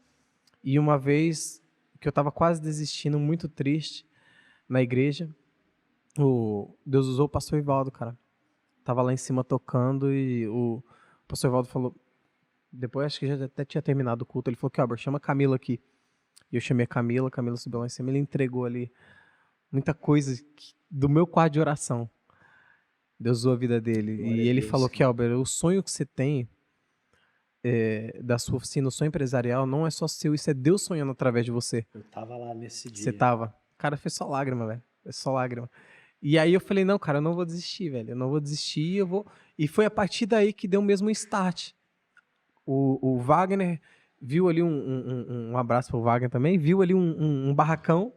E uma vez que eu estava quase desistindo, muito triste, na igreja, Deus usou o pastor Ivaldo, cara. Tava lá em cima tocando e o pastor Ivaldo falou, depois acho que já até tinha terminado o culto, ele falou que, ó, chama a Camila aqui. E eu chamei a Camila subiu lá em cima, ele entregou ali muita coisa do meu quarto de oração. Deus usou a vida dele. Glória e ele Deus, falou que, Albert, o sonho que você tem da sua oficina, o sonho empresarial, não é só seu, isso é Deus sonhando através de você. Eu tava lá nesse dia. Você tava. Cara, foi só lágrima, velho. Foi só lágrima. E aí eu falei, não, cara, eu não vou desistir, velho. Eu não vou desistir, eu vou... E foi a partir daí que deu mesmo um start. O Wagner viu ali um abraço pro Wagner também, viu ali um barracão.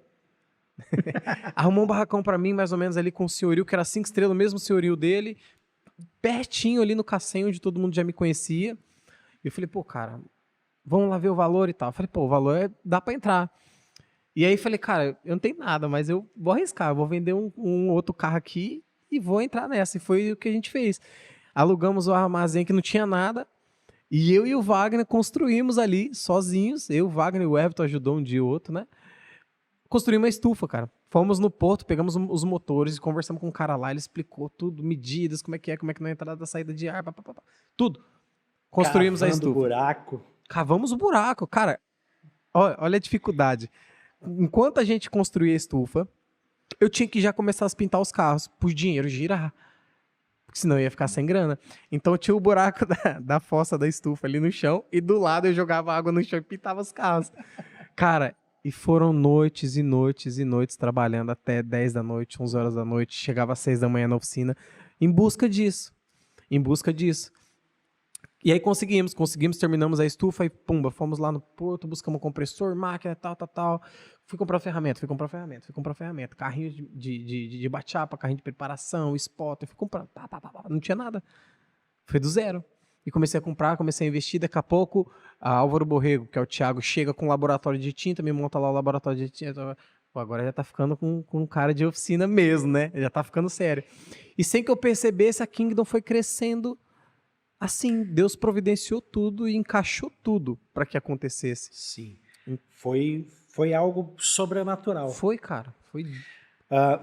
Arrumou um barracão pra mim, mais ou menos ali com o senhorio, que era 5 estrelas, o mesmo senhorio dele, pertinho ali no Cacém, onde todo mundo já me conhecia. E eu falei, pô, cara, vamos lá ver o valor e tal. Eu falei, pô, o valor dá pra entrar. E aí falei, cara, eu não tenho nada, mas eu vou arriscar, eu vou vender um outro carro aqui e vou entrar nessa. E foi o que a gente fez. Alugamos o armazém que não tinha nada, e eu e o Wagner construímos ali, sozinhos. Eu, o Wagner e o Everton ajudou um dia ou outro, né? Construímos uma estufa, cara. Fomos no porto, pegamos os motores, conversamos com um cara lá, ele explicou tudo, medidas, como é que não é a entrada da saída de ar, tudo. Construímos a estufa. Buraco. Cavamos o buraco, cara. Olha a dificuldade. Enquanto a gente construía a estufa, eu tinha que já começar a pintar os carros, por dinheiro girar. Porque senão eu ia ficar sem grana. Então tinha o buraco da fossa da estufa ali no chão e do lado eu jogava água no chão e pintava os carros. Cara, e foram noites e noites e noites trabalhando até 10 da noite, 11 horas da noite, chegava às 6 da manhã na oficina, em busca disso. Em busca disso. E aí conseguimos, terminamos a estufa e pumba, fomos lá no porto, buscamos um compressor, máquina, tal. Fui comprar ferramenta. Carrinho de bate-chapa, carrinho de preparação, spotter, fui comprar, não tinha nada. Foi do zero. E comecei a comprar, comecei a investir, daqui a pouco, a Álvaro Borrego, que é o Thiago, chega com um laboratório de tinta, me monta lá o laboratório de tinta. Pô, agora já tá ficando com cara de oficina mesmo, né? Já tá ficando sério. E sem que eu percebesse, a Kingdom foi crescendo. Assim, Deus providenciou tudo e encaixou tudo para que acontecesse. Sim. Foi algo sobrenatural. Foi, cara. Foi.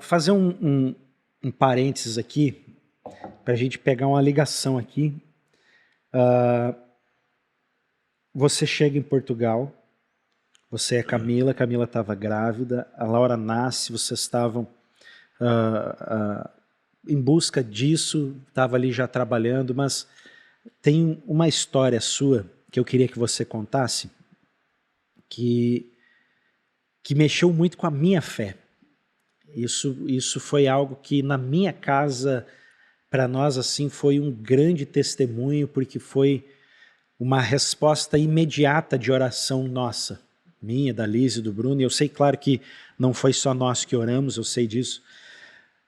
Fazer um parênteses aqui, para a gente pegar uma ligação aqui. Você chega em Portugal, você é Camila estava grávida, a Laura nasce, vocês estavam em busca disso, estava ali já trabalhando, mas tem uma história sua que eu queria que você contasse, que mexeu muito com a minha fé. Isso foi algo que na minha casa, para nós, assim, foi um grande testemunho, porque foi uma resposta imediata de oração nossa, minha, da Liz e do Bruno. E eu sei, claro, que não foi só nós que oramos, eu sei disso,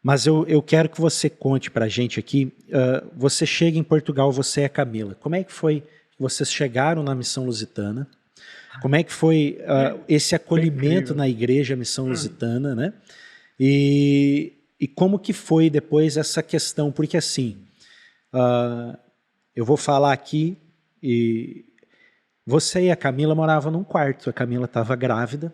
mas eu quero que você conte para a gente aqui. Você chega em Portugal, você é Camila. Como é que foi que vocês chegaram na Missão Lusitana? Como é que foi esse acolhimento na igreja Missão Lusitana, né? E como que foi depois essa questão? Porque assim, eu vou falar aqui, e você e a Camila moravam num quarto, a Camila estava grávida,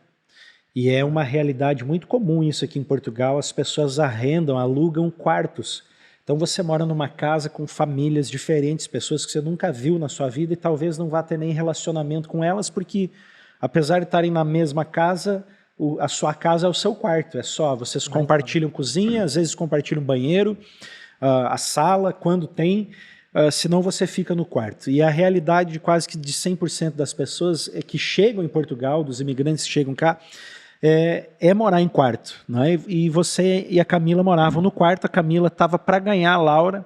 e é uma realidade muito comum isso aqui em Portugal, as pessoas arrendam, alugam quartos. Então você mora numa casa com famílias diferentes, pessoas que você nunca viu na sua vida e talvez não vá ter nem relacionamento com elas, porque apesar de estarem na mesma casa, a sua casa é o seu quarto, é só, vocês compartilham cozinha, às vezes compartilham banheiro, a sala, quando tem, senão você fica no quarto. E a realidade de quase que de 100% das pessoas que chegam em Portugal, dos imigrantes que chegam cá, é morar em quarto, não é? E você e a Camila moravam no quarto, a Camila estava para ganhar a Laura,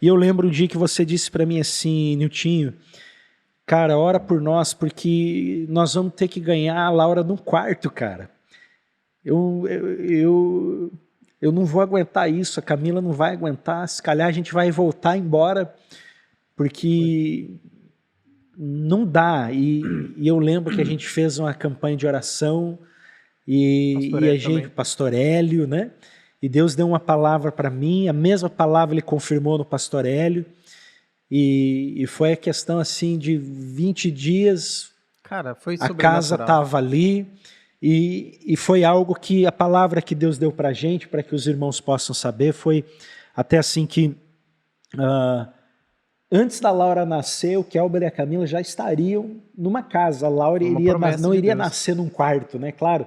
e eu lembro um dia que você disse para mim assim, Niltinho, cara, ora por nós, porque nós vamos ter que ganhar a Laura no quarto, cara. Eu não vou aguentar isso, a Camila não vai aguentar, se calhar a gente vai voltar embora, porque não dá. E eu lembro que a gente fez uma campanha de oração, e a gente, Pastor Hélio, né? E Deus deu uma palavra para mim, a mesma palavra ele confirmou no Pastor Hélio, e foi a questão assim de 20 dias, cara, foi a casa estava ali, e foi algo que a palavra que Deus deu para a gente, para que os irmãos possam saber, foi até assim que antes da Laura nascer, o Kelber e a Camila já estariam numa casa. A Laura não iria nascer num quarto, né? Claro,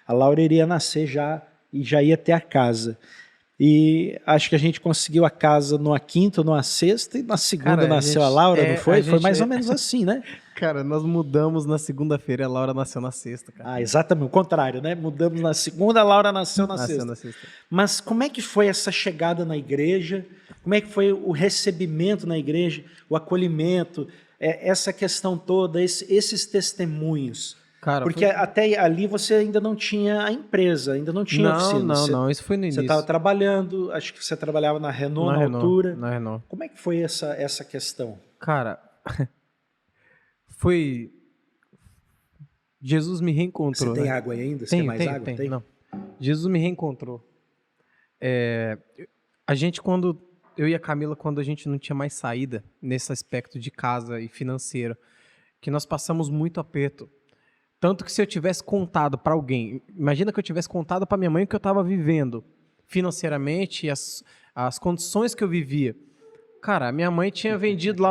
a Laura iria nascer já e já ia ter a casa. E acho que a gente conseguiu a casa numa quinta, numa sexta, e na segunda nasceu a Laura, não foi? Foi mais ou menos assim, né? Cara, nós mudamos na segunda-feira e a Laura nasceu na sexta, cara. Exatamente, o contrário, né? Mudamos na segunda, a Laura nasceu na sexta. Mas como é que foi essa chegada na igreja? Como é que foi o recebimento na igreja, o acolhimento, essa questão toda, esses testemunhos? Cara, porque até ali você ainda não tinha a empresa, ainda não tinha oficina. Não, isso foi no início. Você estava trabalhando, acho que você trabalhava na Renault na altura. Na Renault. Como é que foi essa questão? Cara, foi... Jesus me reencontrou. Você tem água aí ainda? Você tem mais água? Tem. Não. Jesus me reencontrou. A gente, eu e a Camila, quando a gente não tinha mais saída nesse aspecto de casa e financeiro, que nós passamos muito aperto. Tanto que se eu tivesse contado para alguém, imagina que eu tivesse contado para minha mãe o que eu estava vivendo financeiramente, as condições que eu vivia. Cara, minha mãe tinha vendido lá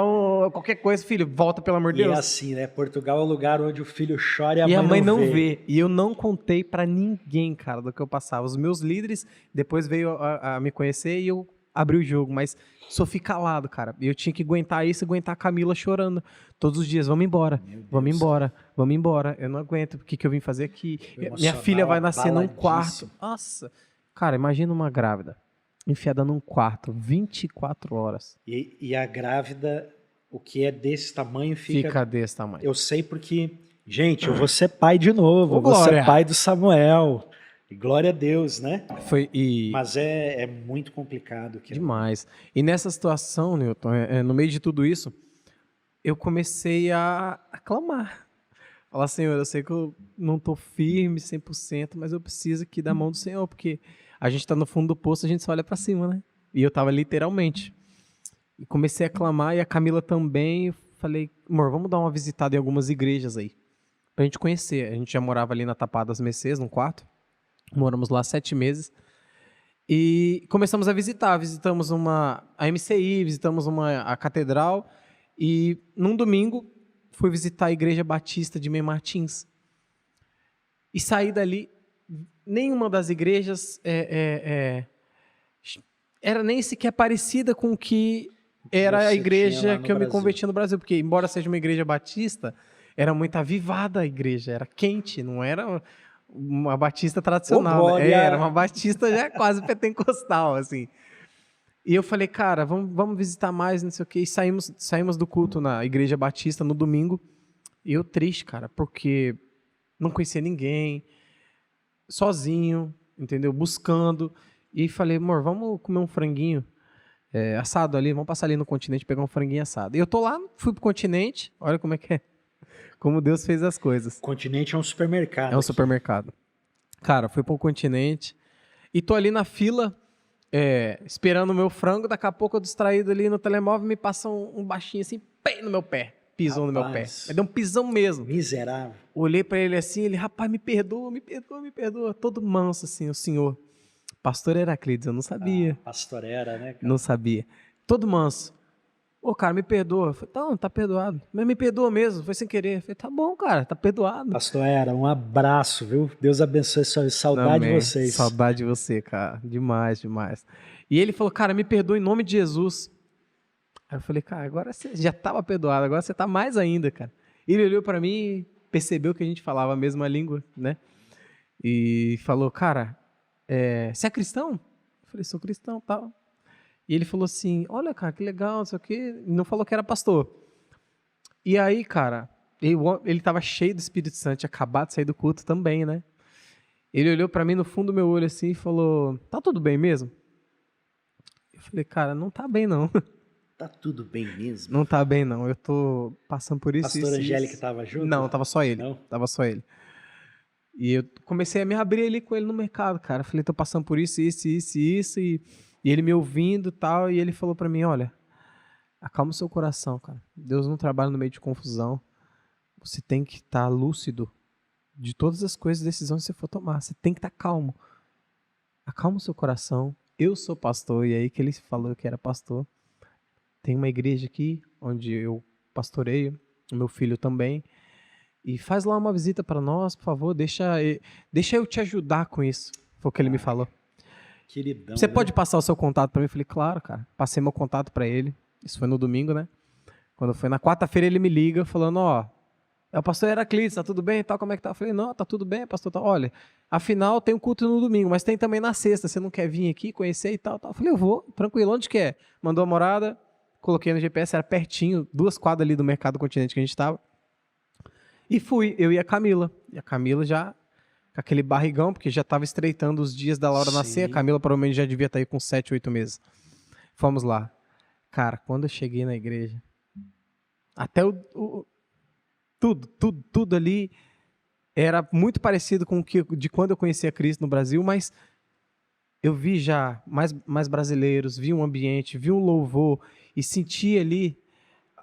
qualquer coisa, filho, volta pelo amor de Deus. E é assim, né? Portugal é o lugar onde o filho chora e a mãe não vê. E eu não contei para ninguém, cara, do que eu passava. Os meus líderes depois veio a me conhecer e eu abrir o jogo, mas sofri calado, cara. E eu tinha que aguentar isso, aguentar a Camila chorando todos os dias. Vamos embora, Meu Deus. vamos embora, vamos embora. Eu não aguento, o que eu vim fazer aqui? Minha Emocional, filha vai nascer num abaladíssimo. quarto. Nossa, cara, imagina uma grávida enfiada num quarto, 24 horas. E a grávida, o que é desse tamanho, Fica desse tamanho. Eu sei porque, gente, eu vou ser pai de novo, Ô, eu vou ser glória. pai do Samuel. E glória a Deus, né? E Mas é muito complicado. demais. E nessa situação, Newton, no meio de tudo isso, eu comecei a clamar. Falar, Senhor, eu sei que eu não estou firme 100%, mas eu preciso aqui da mão do Senhor, porque a gente está no fundo do poço, a gente só olha para cima, né? E eu estava literalmente. E comecei a clamar, e a Camila também. Eu falei, amor, vamos dar uma visitada em algumas igrejas aí, pra gente conhecer. A gente já morava ali na Tapada das Mercês, num quarto. Moramos lá 7 meses. E começamos a visitar. Visitamos a MCI, visitamos a catedral. E num domingo, fui visitar a Igreja Batista de Mem Martins. E saí dali, nenhuma das igrejas era nem sequer parecida com o que era a igreja que eu me converti no Brasil. Porque, embora seja uma igreja batista, era muito avivada a igreja, era quente, não era uma batista tradicional. Era uma batista já quase pentecostal, assim. E eu falei, cara, vamos visitar mais, não sei o quê. E saímos do culto na Igreja Batista no domingo. E eu triste, cara, porque não conhecia ninguém, sozinho, entendeu? Buscando. E falei, amor, vamos comer um franguinho assado ali, vamos passar ali no Continente, pegar um franguinho assado. E eu tô lá, fui pro Continente, olha como é que é. Como Deus fez as coisas. O Continente é um supermercado. É um supermercado. Cara, fui pro Continente e tô ali na fila, esperando o meu frango. Daqui a pouco eu distraído ali no telemóvel, me passa um baixinho assim, pé no meu pé. Pisou no meu pé. Me deu um pisão mesmo. Miserável. Olhei pra ele assim, ele, rapaz, me perdoa, me perdoa, me perdoa. Todo manso assim, o senhor. Pastor Heraclides, eu não sabia. Pastor era, né, cara? Não sabia. Todo manso. Ô, cara, me perdoa. Eu falei, não, tá perdoado. Mas me perdoa mesmo, foi sem querer. Eu falei, tá bom, cara, tá perdoado. Pastor Era, um abraço, viu? Deus abençoe sua saudade de vocês. Saudade de você, cara. Demais, demais. E ele falou, cara, me perdoa em nome de Jesus. Aí eu falei, cara, agora você já estava perdoado, agora você tá mais ainda, cara. Ele olhou pra mim e percebeu que a gente falava a mesma língua, né? E falou, cara, você é cristão? Eu falei, sou cristão, tal. E ele falou assim, olha, cara, que legal, não sei o quê. E não falou que era pastor. E aí, cara, ele tava cheio do Espírito Santo, tinha acabado de sair do culto também, né? Ele olhou pra mim no fundo do meu olho assim e falou, tá tudo bem mesmo? Eu falei, cara, não tá bem não. Tá tudo bem mesmo? Não tá bem não, eu tô passando por isso. Pastor Angélica tava junto? Não, tava só ele. Não? Tava só ele. E eu comecei a me abrir ali com ele no mercado, cara. Falei, tô passando por isso. E ele me ouvindo e tal. E ele falou pra mim, olha, acalma o seu coração, cara. Deus não trabalha no meio de confusão. Você tem que estar lúcido de todas as coisas, decisões que você for tomar. Você tem que estar calmo. Acalma o seu coração. Eu sou pastor. E aí que ele falou que era pastor. Tem uma igreja aqui, onde eu pastoreio. O meu filho também. E faz lá uma visita para nós, por favor. Deixa eu te ajudar com isso. Foi o que ele me falou. Queridão, você né? pode passar o seu contato para mim? Eu falei, claro, cara. Passei meu contato para ele. Isso foi no domingo, né? Quando foi na quarta-feira, ele me liga falando, ó, é o pastor Heraclides, tá tudo bem e tal? Como é que tá? Eu falei, não, tá tudo bem, pastor. Tá. Olha, afinal tem um culto no domingo, mas tem também na sexta. Você não quer vir aqui conhecer e tal? Eu falei, eu vou, tranquilo. Onde que é? Mandou a morada, coloquei no GPS, era pertinho, 2 quadras ali do Mercado Continente que a gente estava. E fui, eu e a Camila. E a Camila já com aquele barrigão, porque já estava estreitando os dias da Laura nascer. A Camila provavelmente já devia estar aí com 7, 8 meses. Fomos lá. Cara, quando eu cheguei na igreja, até tudo ali era muito parecido com o que de quando eu conheci a Cristo no Brasil, mas eu vi já mais brasileiros, vi um ambiente, vi um louvor e senti ali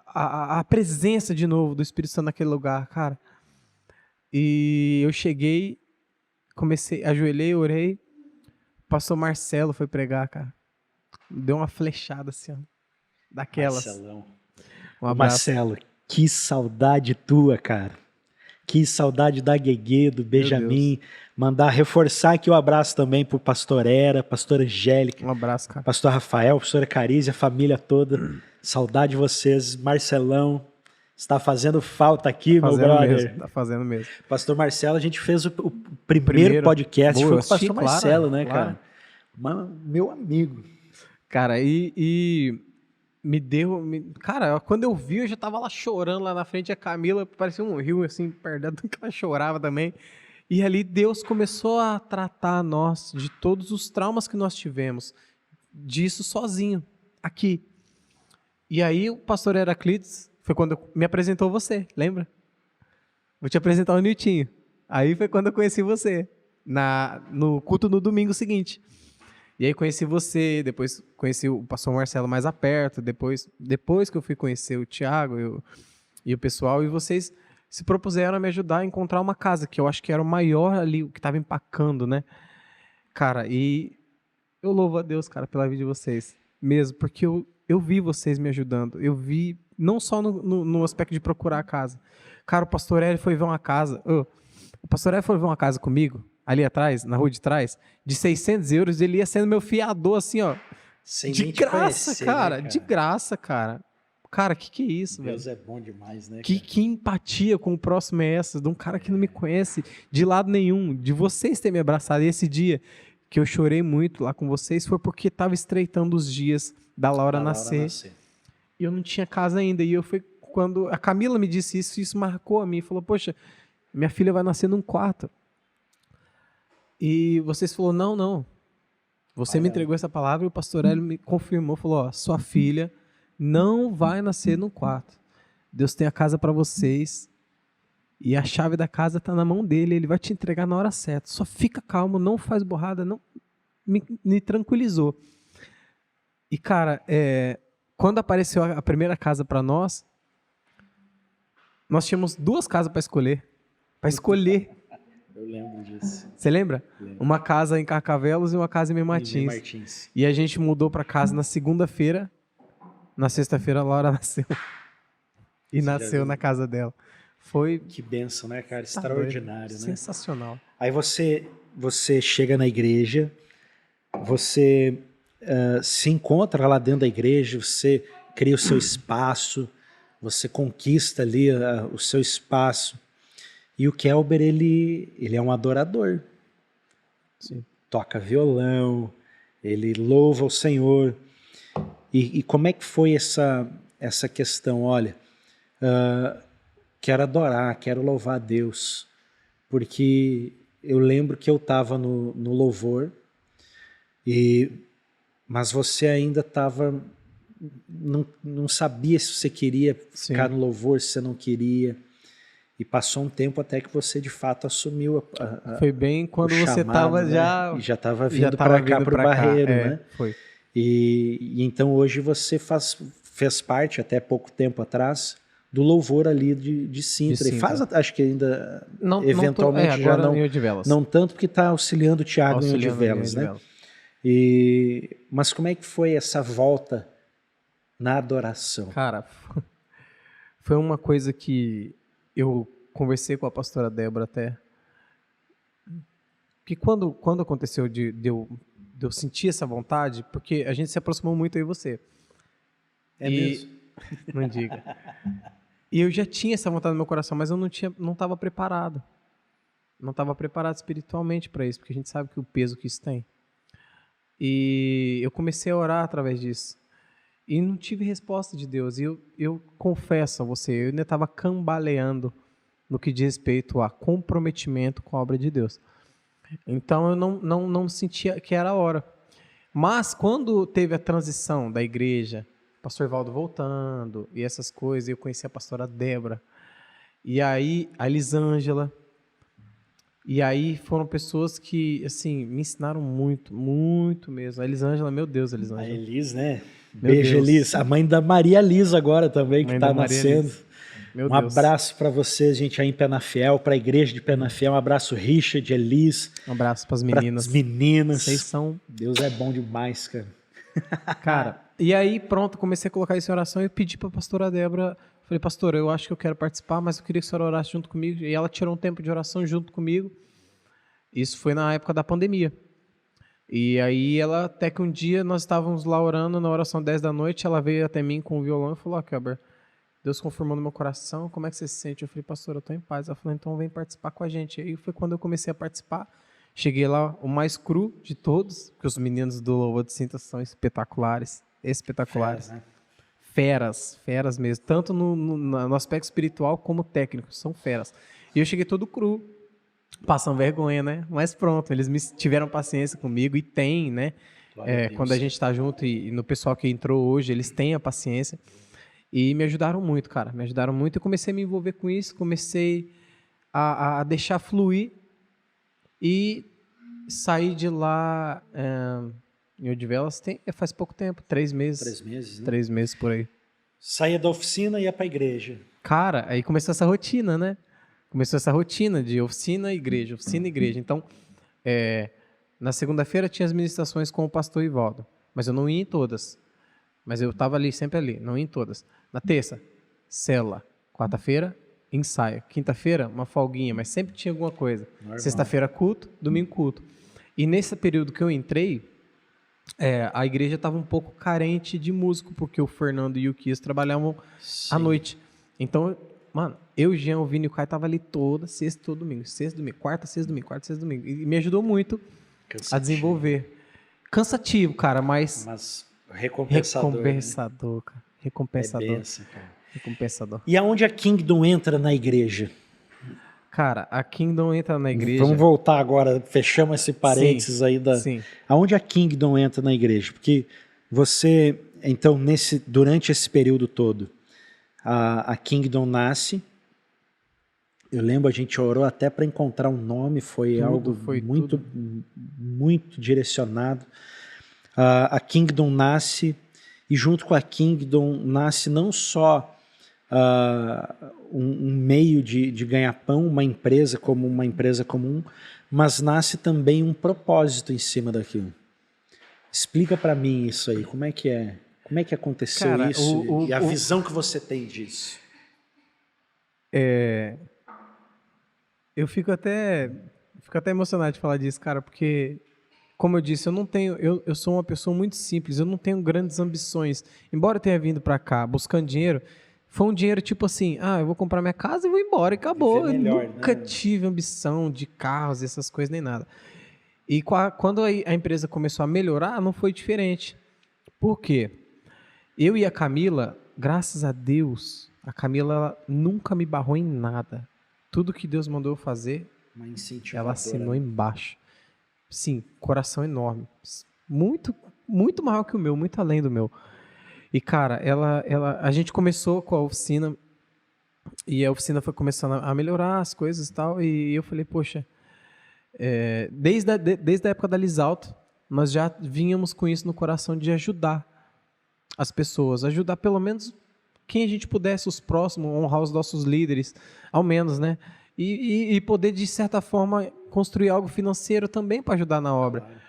a presença de novo do Espírito Santo naquele lugar, cara. E eu cheguei, ajoelhei, orei. O pastor Marcelo foi pregar, cara. Deu uma flechada assim, ó, daquelas. Marcelão. Um abraço. Marcelo, que saudade tua, cara. Que saudade da Guegue, do Benjamin. Mandar reforçar aqui o abraço também pro pastor Era, pastora Angélica, Um abraço, cara. pastor Rafael, pastora Carise, a família toda. Saudade de vocês. Marcelão, está fazendo falta aqui, meu brother. Mesmo, tá fazendo mesmo. Pastor Marcelo, a gente fez o primeiro podcast, Boa, foi eu com o pastor assisti, Marcelo, claro, né, claro. cara? Meu amigo. Cara, e me deu... Cara, quando eu vi, eu já tava lá chorando lá na frente. A Camila parecia um rio, assim, perdendo que ela chorava também. E ali Deus começou a tratar nós de todos os traumas que nós tivemos. Disso sozinho, aqui. E aí o pastor Heraclides foi quando me apresentou você, lembra? Vou te apresentar o Niltinho. Aí foi quando eu conheci você, no culto no domingo seguinte. E aí conheci você, depois conheci o pastor Marcelo mais a perto, depois que eu fui conhecer o Thiago e o pessoal, e vocês se propuseram a me ajudar a encontrar uma casa, que eu acho que era o maior ali, o que estava empacando, né? Cara, e eu louvo a Deus, cara, pela vida de vocês, mesmo, porque eu vi vocês me ajudando, eu vi, não só no aspecto de procurar a casa. Cara, o pastor Hélio foi ver uma casa, o pastor Hélio foi ver uma casa comigo, ali atrás, na rua de trás, de 600 euros, ele ia sendo meu fiador, assim, ó, Sem de nem te graça, conhecer, cara, né, de graça, cara. Cara, que é isso, Deus velho? é bom demais, né, Que empatia com o próximo é essa? De um cara que não me conhece de lado nenhum, de vocês terem me abraçado. E esse dia que eu chorei muito lá com vocês foi porque estava estreitando os dias da Laura nascer. E eu não tinha casa ainda. E eu fui quando a Camila me disse isso, isso marcou a mim. Falou, poxa, minha filha vai nascer num quarto. E vocês falaram, não. Você me entregou essa palavra e o pastor Hélio me confirmou, falou, ó, sua filha não vai nascer num quarto. Deus tem a casa para vocês e a chave da casa está na mão dele. Ele vai te entregar na hora certa. Só fica calmo, não faz borrada. Não me tranquilizou. E, cara, quando apareceu a primeira casa para nós tínhamos 2 casas para escolher. Para escolher. Eu lembro disso. Você lembra? Lembro. Uma casa em Carcavelos e uma casa em Martins. E a gente mudou para casa na segunda-feira. Na sexta-feira a Laura nasceu. E Você nasceu na casa dela. Foi... Que bênção, né, cara? Extraordinário, né? Sensacional. Aí você chega na igreja, você se encontra lá dentro da igreja, você cria o seu espaço, você conquista ali o seu espaço. E o Kelber, ele é um adorador. Sim. Toca violão, ele louva o Senhor. E como é que foi essa questão? Olha, quero adorar, quero louvar a Deus, porque eu lembro que eu estava no louvor, mas você ainda estava, não sabia se você queria ficar no louvor, se você não queria, e passou um tempo até que você de fato assumiu foi bem quando você estava, né? E já estava vindo para cá, para o Barreiro, né? Foi. E então hoje você fez parte, até pouco tempo atrás, do louvor ali de Sintra. E faz, acho que ainda, eventualmente já não tanto, porque está auxiliando o Thiago em Odivelas, né? Mas como é que foi essa volta na adoração? Cara, foi uma coisa que eu conversei com a pastora Débora até, que quando aconteceu de eu sentir essa vontade, porque a gente se aproximou muito, eu e você. Mesmo? Não diga. E eu já tinha essa vontade no meu coração, mas eu não estava preparado. Não estava preparado espiritualmente para isso, porque a gente sabe que o peso que isso tem. E eu comecei a orar através disso. E não tive resposta de Deus. E eu confesso a você, eu ainda estava cambaleando no que diz respeito a comprometimento com a obra de Deus. Então eu não sentia que era a hora. Mas quando teve a transição da igreja, o pastor Evaldo voltando e essas coisas, eu conheci a pastora Débora, e aí a Elisângela, e aí foram pessoas que assim, me ensinaram muito, muito mesmo. A Elisângela, meu Deus, Elisângela. A Elis, né? Beijo, Elis. A mãe da Maria Liz agora também, que está nascendo. Um abraço para vocês, gente, aí em Penafiel, para a igreja de Penafiel. Um abraço, Richard, Elis. Um abraço para as meninas. Para as meninas. Vocês são... Deus é bom demais, cara. Cara, e aí pronto, comecei a colocar isso em oração e pedi para a pastora Débora. Falei, pastor, eu acho que eu quero participar, mas eu queria que a senhora orasse junto comigo. E ela tirou um tempo de oração junto comigo. Isso foi na época da pandemia. E aí ela, até que um dia nós estávamos lá orando, na oração 10 da noite, ela veio até mim com o violão e falou, Kelber, Deus confirmou no meu coração, como é que você se sente? Eu falei, pastor, eu estou em paz. Ela falou, então vem participar com a gente. E aí foi quando eu comecei a participar. Cheguei lá, o mais cru de todos, porque os meninos do Louvor de Cinta são espetaculares, espetaculares. Feras, né? Feras mesmo, tanto no aspecto espiritual como técnico, são feras. E eu cheguei todo cru, passando vergonha, né? Mas pronto, eles tiveram paciência comigo e tem, né? Quando a gente está junto e no pessoal que entrou hoje, eles têm a paciência e me ajudaram muito, cara, me ajudaram muito. Eu comecei a me envolver com isso, comecei a deixar fluir e saí de lá em Odivelas faz pouco tempo, 3 meses. 3 meses, né? 3 meses por aí. Saía da oficina e ia para a igreja. Cara, aí começou essa rotina, né? Começou essa rotina de oficina e igreja, oficina e igreja. Então, na segunda-feira tinha as ministrações com o pastor Ivaldo, mas eu não ia em todas. Mas eu estava ali, sempre ali, não ia em todas. Na terça, célula. Quarta-feira, ensaio. Quinta-feira, uma folguinha, mas sempre tinha alguma coisa. Normal. Sexta-feira, culto. Domingo, culto. E nesse período que eu entrei, a igreja estava um pouco carente de músico, porque o Fernando e o Kias trabalhavam à noite. Então, mano, eu, Jean, o Vini e o Caio estavam ali toda sexta e todo domingo. Sexta, domingo, quarta, sexta, domingo, quarta, sexta, domingo. E me ajudou muito a desenvolver. Cansativo, cara, mas recompensador. Recompensador, cara. Recompensador. É benção, cara. Recompensador. E aonde a Kingdom entra na igreja? Cara, a Kingdom entra na igreja... Vamos voltar agora, fechamos esse parênteses aí da... Sim. Aonde a Kingdom entra na igreja? Porque você, então, durante esse período todo, a Kingdom nasce. Eu lembro, a gente orou até para encontrar um nome, foi muito direcionado. A Kingdom nasce, e junto com a Kingdom nasce não só um meio de ganhar pão, uma empresa comum, mas nasce também um propósito em cima daquilo. Explica para mim isso aí, como é que aconteceu, cara, isso e a visão que você tem disso? Eu fico até emocionado de falar disso, cara, porque, como eu disse, eu sou uma pessoa muito simples, eu não tenho grandes ambições. Embora eu tenha vindo para cá buscando dinheiro, foi um dinheiro tipo assim, eu vou comprar minha casa e vou embora, e acabou. Melhor, eu nunca tive ambição de carros, essas coisas, nem nada. E quando a empresa começou a melhorar, não foi diferente. Por quê? Eu e a Camila, graças a Deus, a Camila nunca me barrou em nada. Tudo que Deus mandou eu fazer, ela assinou embaixo. Sim, coração enorme. Muito, muito maior que o meu, muito além do meu. E, cara, a gente começou com a oficina, e a oficina foi começando a melhorar as coisas e tal, e eu falei, poxa, desde a época da Lisalto, nós já vínhamos com isso no coração de ajudar as pessoas, ajudar pelo menos quem a gente pudesse, os próximos, honrar os nossos líderes, ao menos, né? E poder, de certa forma, construir algo financeiro também para ajudar na obra. Claro.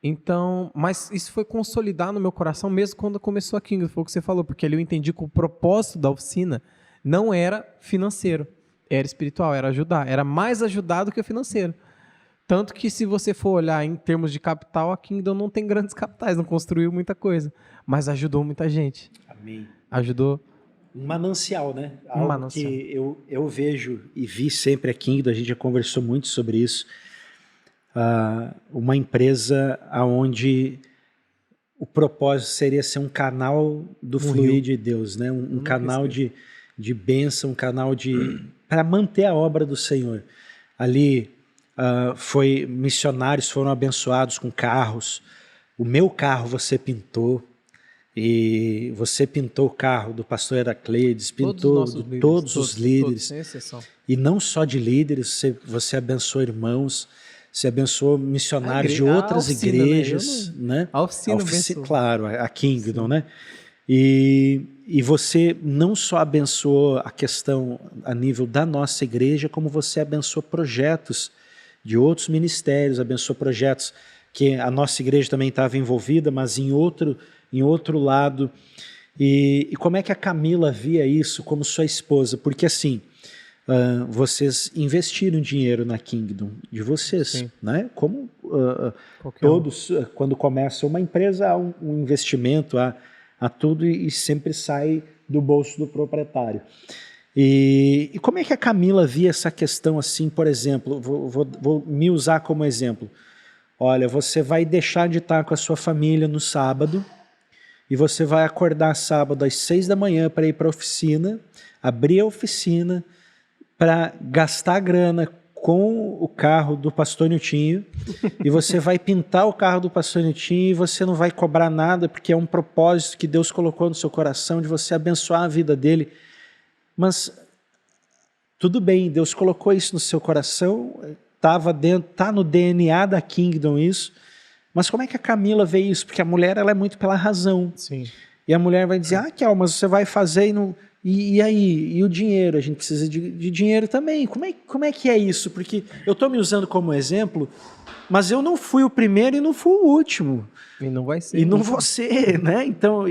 Então, mas isso foi consolidar no meu coração mesmo quando começou a Kingdom, foi o que você falou, porque ali eu entendi que o propósito da oficina não era financeiro, era espiritual, era ajudar, era mais ajudar do que o financeiro. Tanto que se você for olhar em termos de capital, a Kingdom não tem grandes capitais, não construiu muita coisa, mas ajudou muita gente. Amém. Ajudou. Um manancial, né? Algo que eu vejo e vi sempre a Kingdom, a gente já conversou muito sobre isso. Uma empresa onde o propósito seria ser um canal do fluir de Deus, né? Um canal de bênção, um canal para manter a obra do Senhor. Ali missionários foram abençoados com carros. O meu carro você pintou, e você pintou o carro do pastor Heracleides, pintou todos os líderes, sem exceção. E não só de líderes, você abençoou irmãos, você abençoou missionários de outras igrejas, né? A oficina, claro, a Kingdom, né? E você não só abençoou a questão a nível da nossa igreja, como você abençoou projetos de outros ministérios, abençoou projetos que a nossa igreja também estava envolvida, mas em outro lado. E como é que a Camila via isso como sua esposa? Porque assim, vocês investiram dinheiro na Kingdom de vocês, Sim. né? Como Qualquer um. todos, quando começa uma empresa, há um investimento, há tudo e sempre sai do bolso do proprietário. E como é que a Camila via essa questão assim, por exemplo, vou me usar como exemplo. Olha, você vai deixar de estar com a sua família no sábado e você vai acordar sábado às 6 da manhã para ir para a oficina, abrir a oficina para gastar grana com o carro do pastor Niltinho e você vai pintar o carro do pastor Niltinho e você não vai cobrar nada porque é um propósito que Deus colocou no seu coração de você abençoar a vida dele. Mas tudo bem, Deus colocou isso no seu coração, tá no DNA da Kingdom isso, mas como é que a Camila vê isso? Porque a mulher ela é muito pela razão. Sim. E a mulher vai dizer, Kel, mas você vai fazer e aí? E o dinheiro? A gente precisa de dinheiro também. Como é que é isso? Porque eu estou me usando como exemplo, mas eu não fui o primeiro e não fui o último. E não vai ser. E não vou ser, né? Então,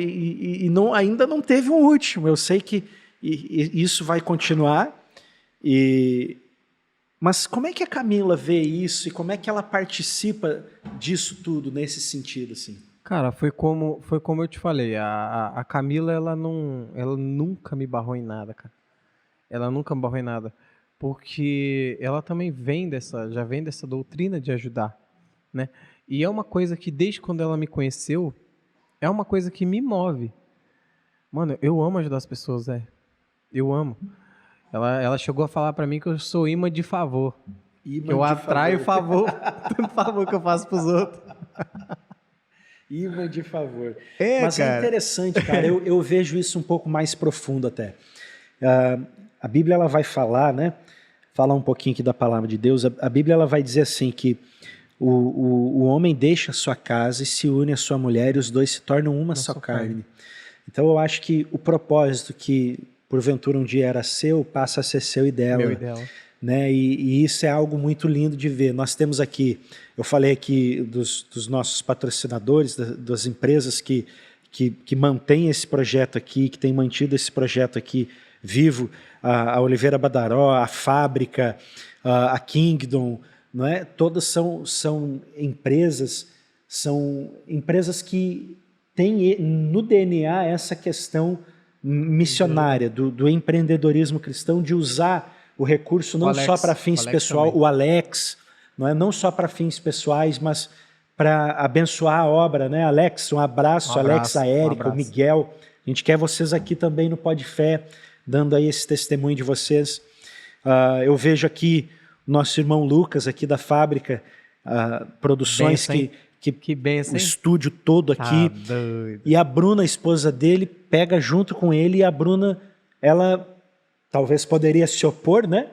ainda não teve um último. Eu sei que isso vai continuar. Mas como é que a Camila vê isso e como é que ela participa disso tudo nesse sentido, assim? Cara, foi como eu te falei, a Camila, ela nunca me barrou em nada, cara. Ela nunca me barrou em nada, porque ela também já vem dessa doutrina de ajudar, né? E é uma coisa que desde quando ela me conheceu, é uma coisa que me move. Mano, eu amo ajudar as pessoas, eu amo. Ela chegou a falar pra mim que eu sou imã de favor. Que eu atraio favor, todo favor que eu faço pros outros. Imã de favor. Mas cara, é interessante, cara, eu vejo isso um pouco mais profundo até. A Bíblia ela vai falar, né? Falar um pouquinho aqui da palavra de Deus. A Bíblia ela vai dizer assim que o homem deixa a sua casa e se une à sua mulher e os dois se tornam uma só carne. Então eu acho que o propósito que porventura um dia era seu, passa a ser seu e dela. Meu e dela. Né? E isso é algo muito lindo de ver. Nós temos aqui, eu falei aqui dos nossos patrocinadores, das empresas que mantêm esse projeto aqui, que têm mantido esse projeto aqui vivo, a Oliveira Badaró, a Fábrica, a Kingdom, não é? Todas são empresas que têm no DNA essa questão missionária, do empreendedorismo cristão, de usar o recurso não só para fins pessoais, o Alex, não só para fins pessoais, mas para abençoar a obra, né? Alex, um abraço, Alex, a Érica, o Miguel. A gente quer vocês aqui também no Pode Fé, dando aí esse testemunho de vocês. Eu vejo aqui o nosso irmão Lucas, aqui da Fábrica, Produções, que benção, o estúdio todo aqui. E a Bruna, a esposa dele, pega junto com ele, e a Bruna, ela talvez poderia se opor, né?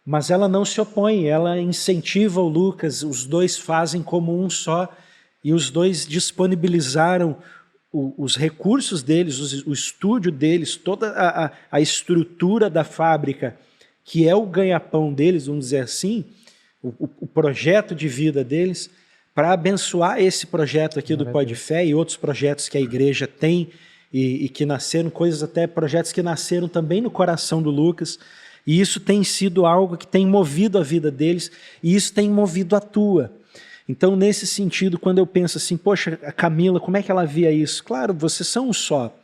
Mas ela não se opõe, ela incentiva o Lucas, os dois fazem como um só, e os dois disponibilizaram os recursos deles, o estúdio deles, toda a estrutura da fábrica, que é o ganha-pão deles, vamos dizer assim, o projeto de vida deles, para abençoar esse projeto aqui do Pode Fé e outros projetos que a igreja tem e que nasceram, projetos que nasceram também no coração do Lucas, e isso tem sido algo que tem movido a vida deles, e isso tem movido a tua. Então, nesse sentido, quando eu penso assim, poxa, a Camila, como é que ela via isso? Claro, vocês são um só,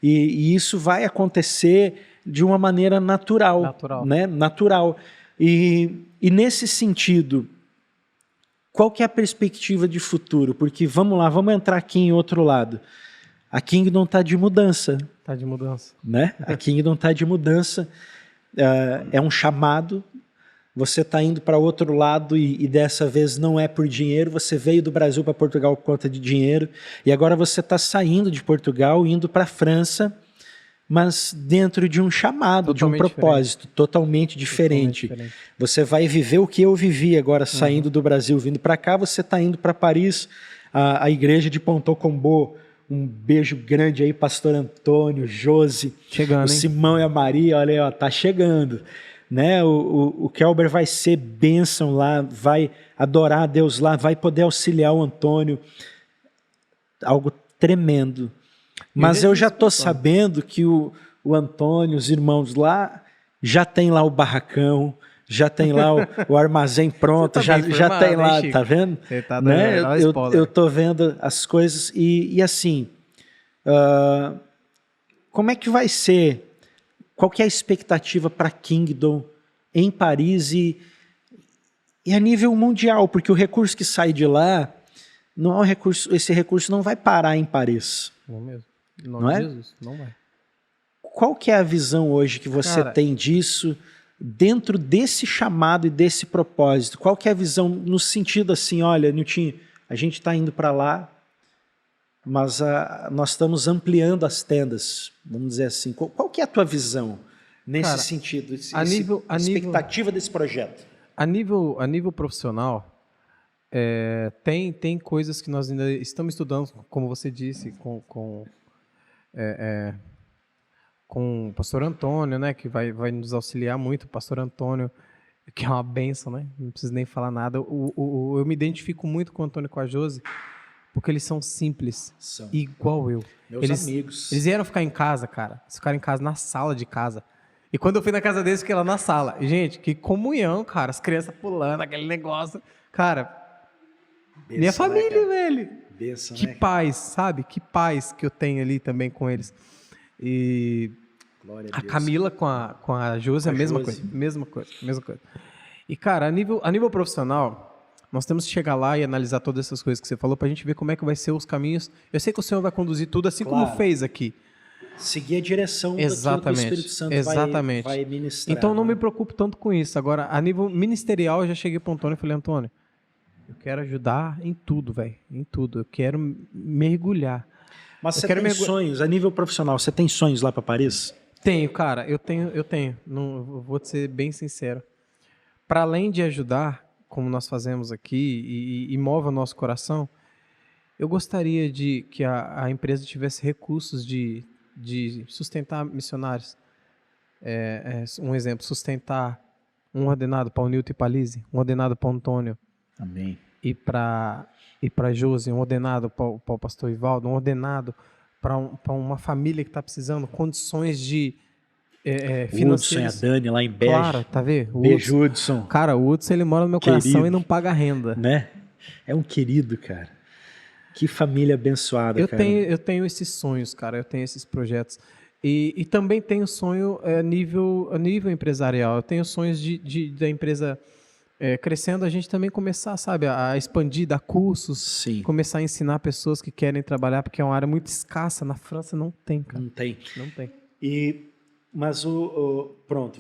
e isso vai acontecer de uma maneira natural. Né? Natural. E nesse sentido, qual que é a perspectiva de futuro? Porque, vamos lá, vamos entrar aqui em outro lado. A Kingdom está de mudança. Está de mudança. Né? A Kingdom está de mudança. É um chamado. Você está indo para outro lado e dessa vez não é por dinheiro. Você veio do Brasil para Portugal por conta de dinheiro. E agora você está saindo de Portugal, indo para a França, mas dentro de um chamado, de um propósito totalmente diferente. Você vai viver o que eu vivi agora, saindo do Brasil, vindo para cá. Você está indo para Paris, a igreja de Ponto Combo. Um beijo grande aí, pastor Antônio, Josi, chegando, o Simão e a Maria, olha aí, ó, tá chegando. Né? O Kelber vai ser bênção lá, vai adorar a Deus lá, vai poder auxiliar o Antônio. Algo tremendo. Mas eu já disse pro tô Antônio. sabendo que o Antônio, os irmãos lá, já tem lá o barracão, já tem lá o armazém pronto, Você tá já, bem já tem informado, hein, lá, Chico? tá vendo? Você tá dando Né? olha o Eu spoiler. tô vendo as coisas e assim, como é que vai ser? Qual que é a expectativa para Kingdom em Paris e a nível mundial? Porque o recurso que sai de lá, não é um recurso, esse recurso não vai parar em Paris, Não mesmo. Em não nome de é? Jesus, não vai. Qual que é a visão hoje que você Cara, tem disso dentro desse chamado e desse propósito? Qual que é a visão no sentido assim, olha, Nilton, a gente está indo para lá, mas nós estamos ampliando as tendas, vamos dizer assim. Qual que é a tua visão nesse cara, sentido, a nível, a nível, expectativa desse projeto? a nível profissional, tem coisas que nós ainda estamos estudando, como você disse, com o pastor Antônio, né, que vai nos auxiliar muito, o pastor Antônio, que é uma bênção, né, não preciso nem falar nada. Eu me identifico muito com o Antônio e com a Josi, porque eles são simples, São igual eu. meus amigos. Eles vieram ficar em casa, cara, eles ficaram em casa, na sala de casa. E quando eu fui na casa deles, fiquei lá na sala. E, gente, que comunhão, cara, as crianças pulando, aquele negócio. Cara, minha Benção, né, família, cara? velho. Benção, Que né, cara? paz, sabe? Que paz que eu tenho ali também com eles. E Glória a a Deus. Camila com a Josi, a Com a mesma Josi. coisa, mesma coisa, mesma coisa. E, cara, a nível profissional, nós temos que chegar lá e analisar todas essas coisas que você falou pra gente ver como é que vai ser os caminhos. Eu sei que o Senhor vai conduzir tudo assim Claro. como fez aqui. Seguir a direção daquilo que o Exatamente. Espírito Santo Exatamente. vai ministrar. Então não né? me preocupo tanto com isso. Agora, a nível ministerial, eu já cheguei pro Antônio e falei, Antônio, eu quero ajudar em tudo, velho. Em tudo. Eu quero mergulhar. Mas Eu você quero tem sonhos, a nível profissional, você tem sonhos lá para Paris? Tenho, cara, eu tenho. Não, eu vou te ser bem sincero. Para além de ajudar, como nós fazemos aqui, e move o nosso coração, eu gostaria de que a empresa tivesse recursos de sustentar missionários. Um exemplo, sustentar um ordenado para o Nilton e para a Lise, um ordenado para o Antônio Amém. e para Josi, um ordenado para o pastor Ivaldo, um ordenado para uma família que está precisando, condições de O Hudson e a financeiras. Dani lá em Bege. Claro, tá vendo? Beijo, Hudson. Cara, o Hudson, ele mora no meu coração Querido. e não paga renda. Né? É um querido, cara. Que família abençoada, Eu cara. tenho esses sonhos, cara, eu tenho esses projetos. E também tenho sonho a nível empresarial. Eu tenho sonhos da empresa crescendo, a gente também começar, sabe, a expandir, dar cursos, Sim. começar a ensinar pessoas que querem trabalhar, porque é uma área muito escassa. Na França não tem, cara. Não tem. Não tem. Mas pronto.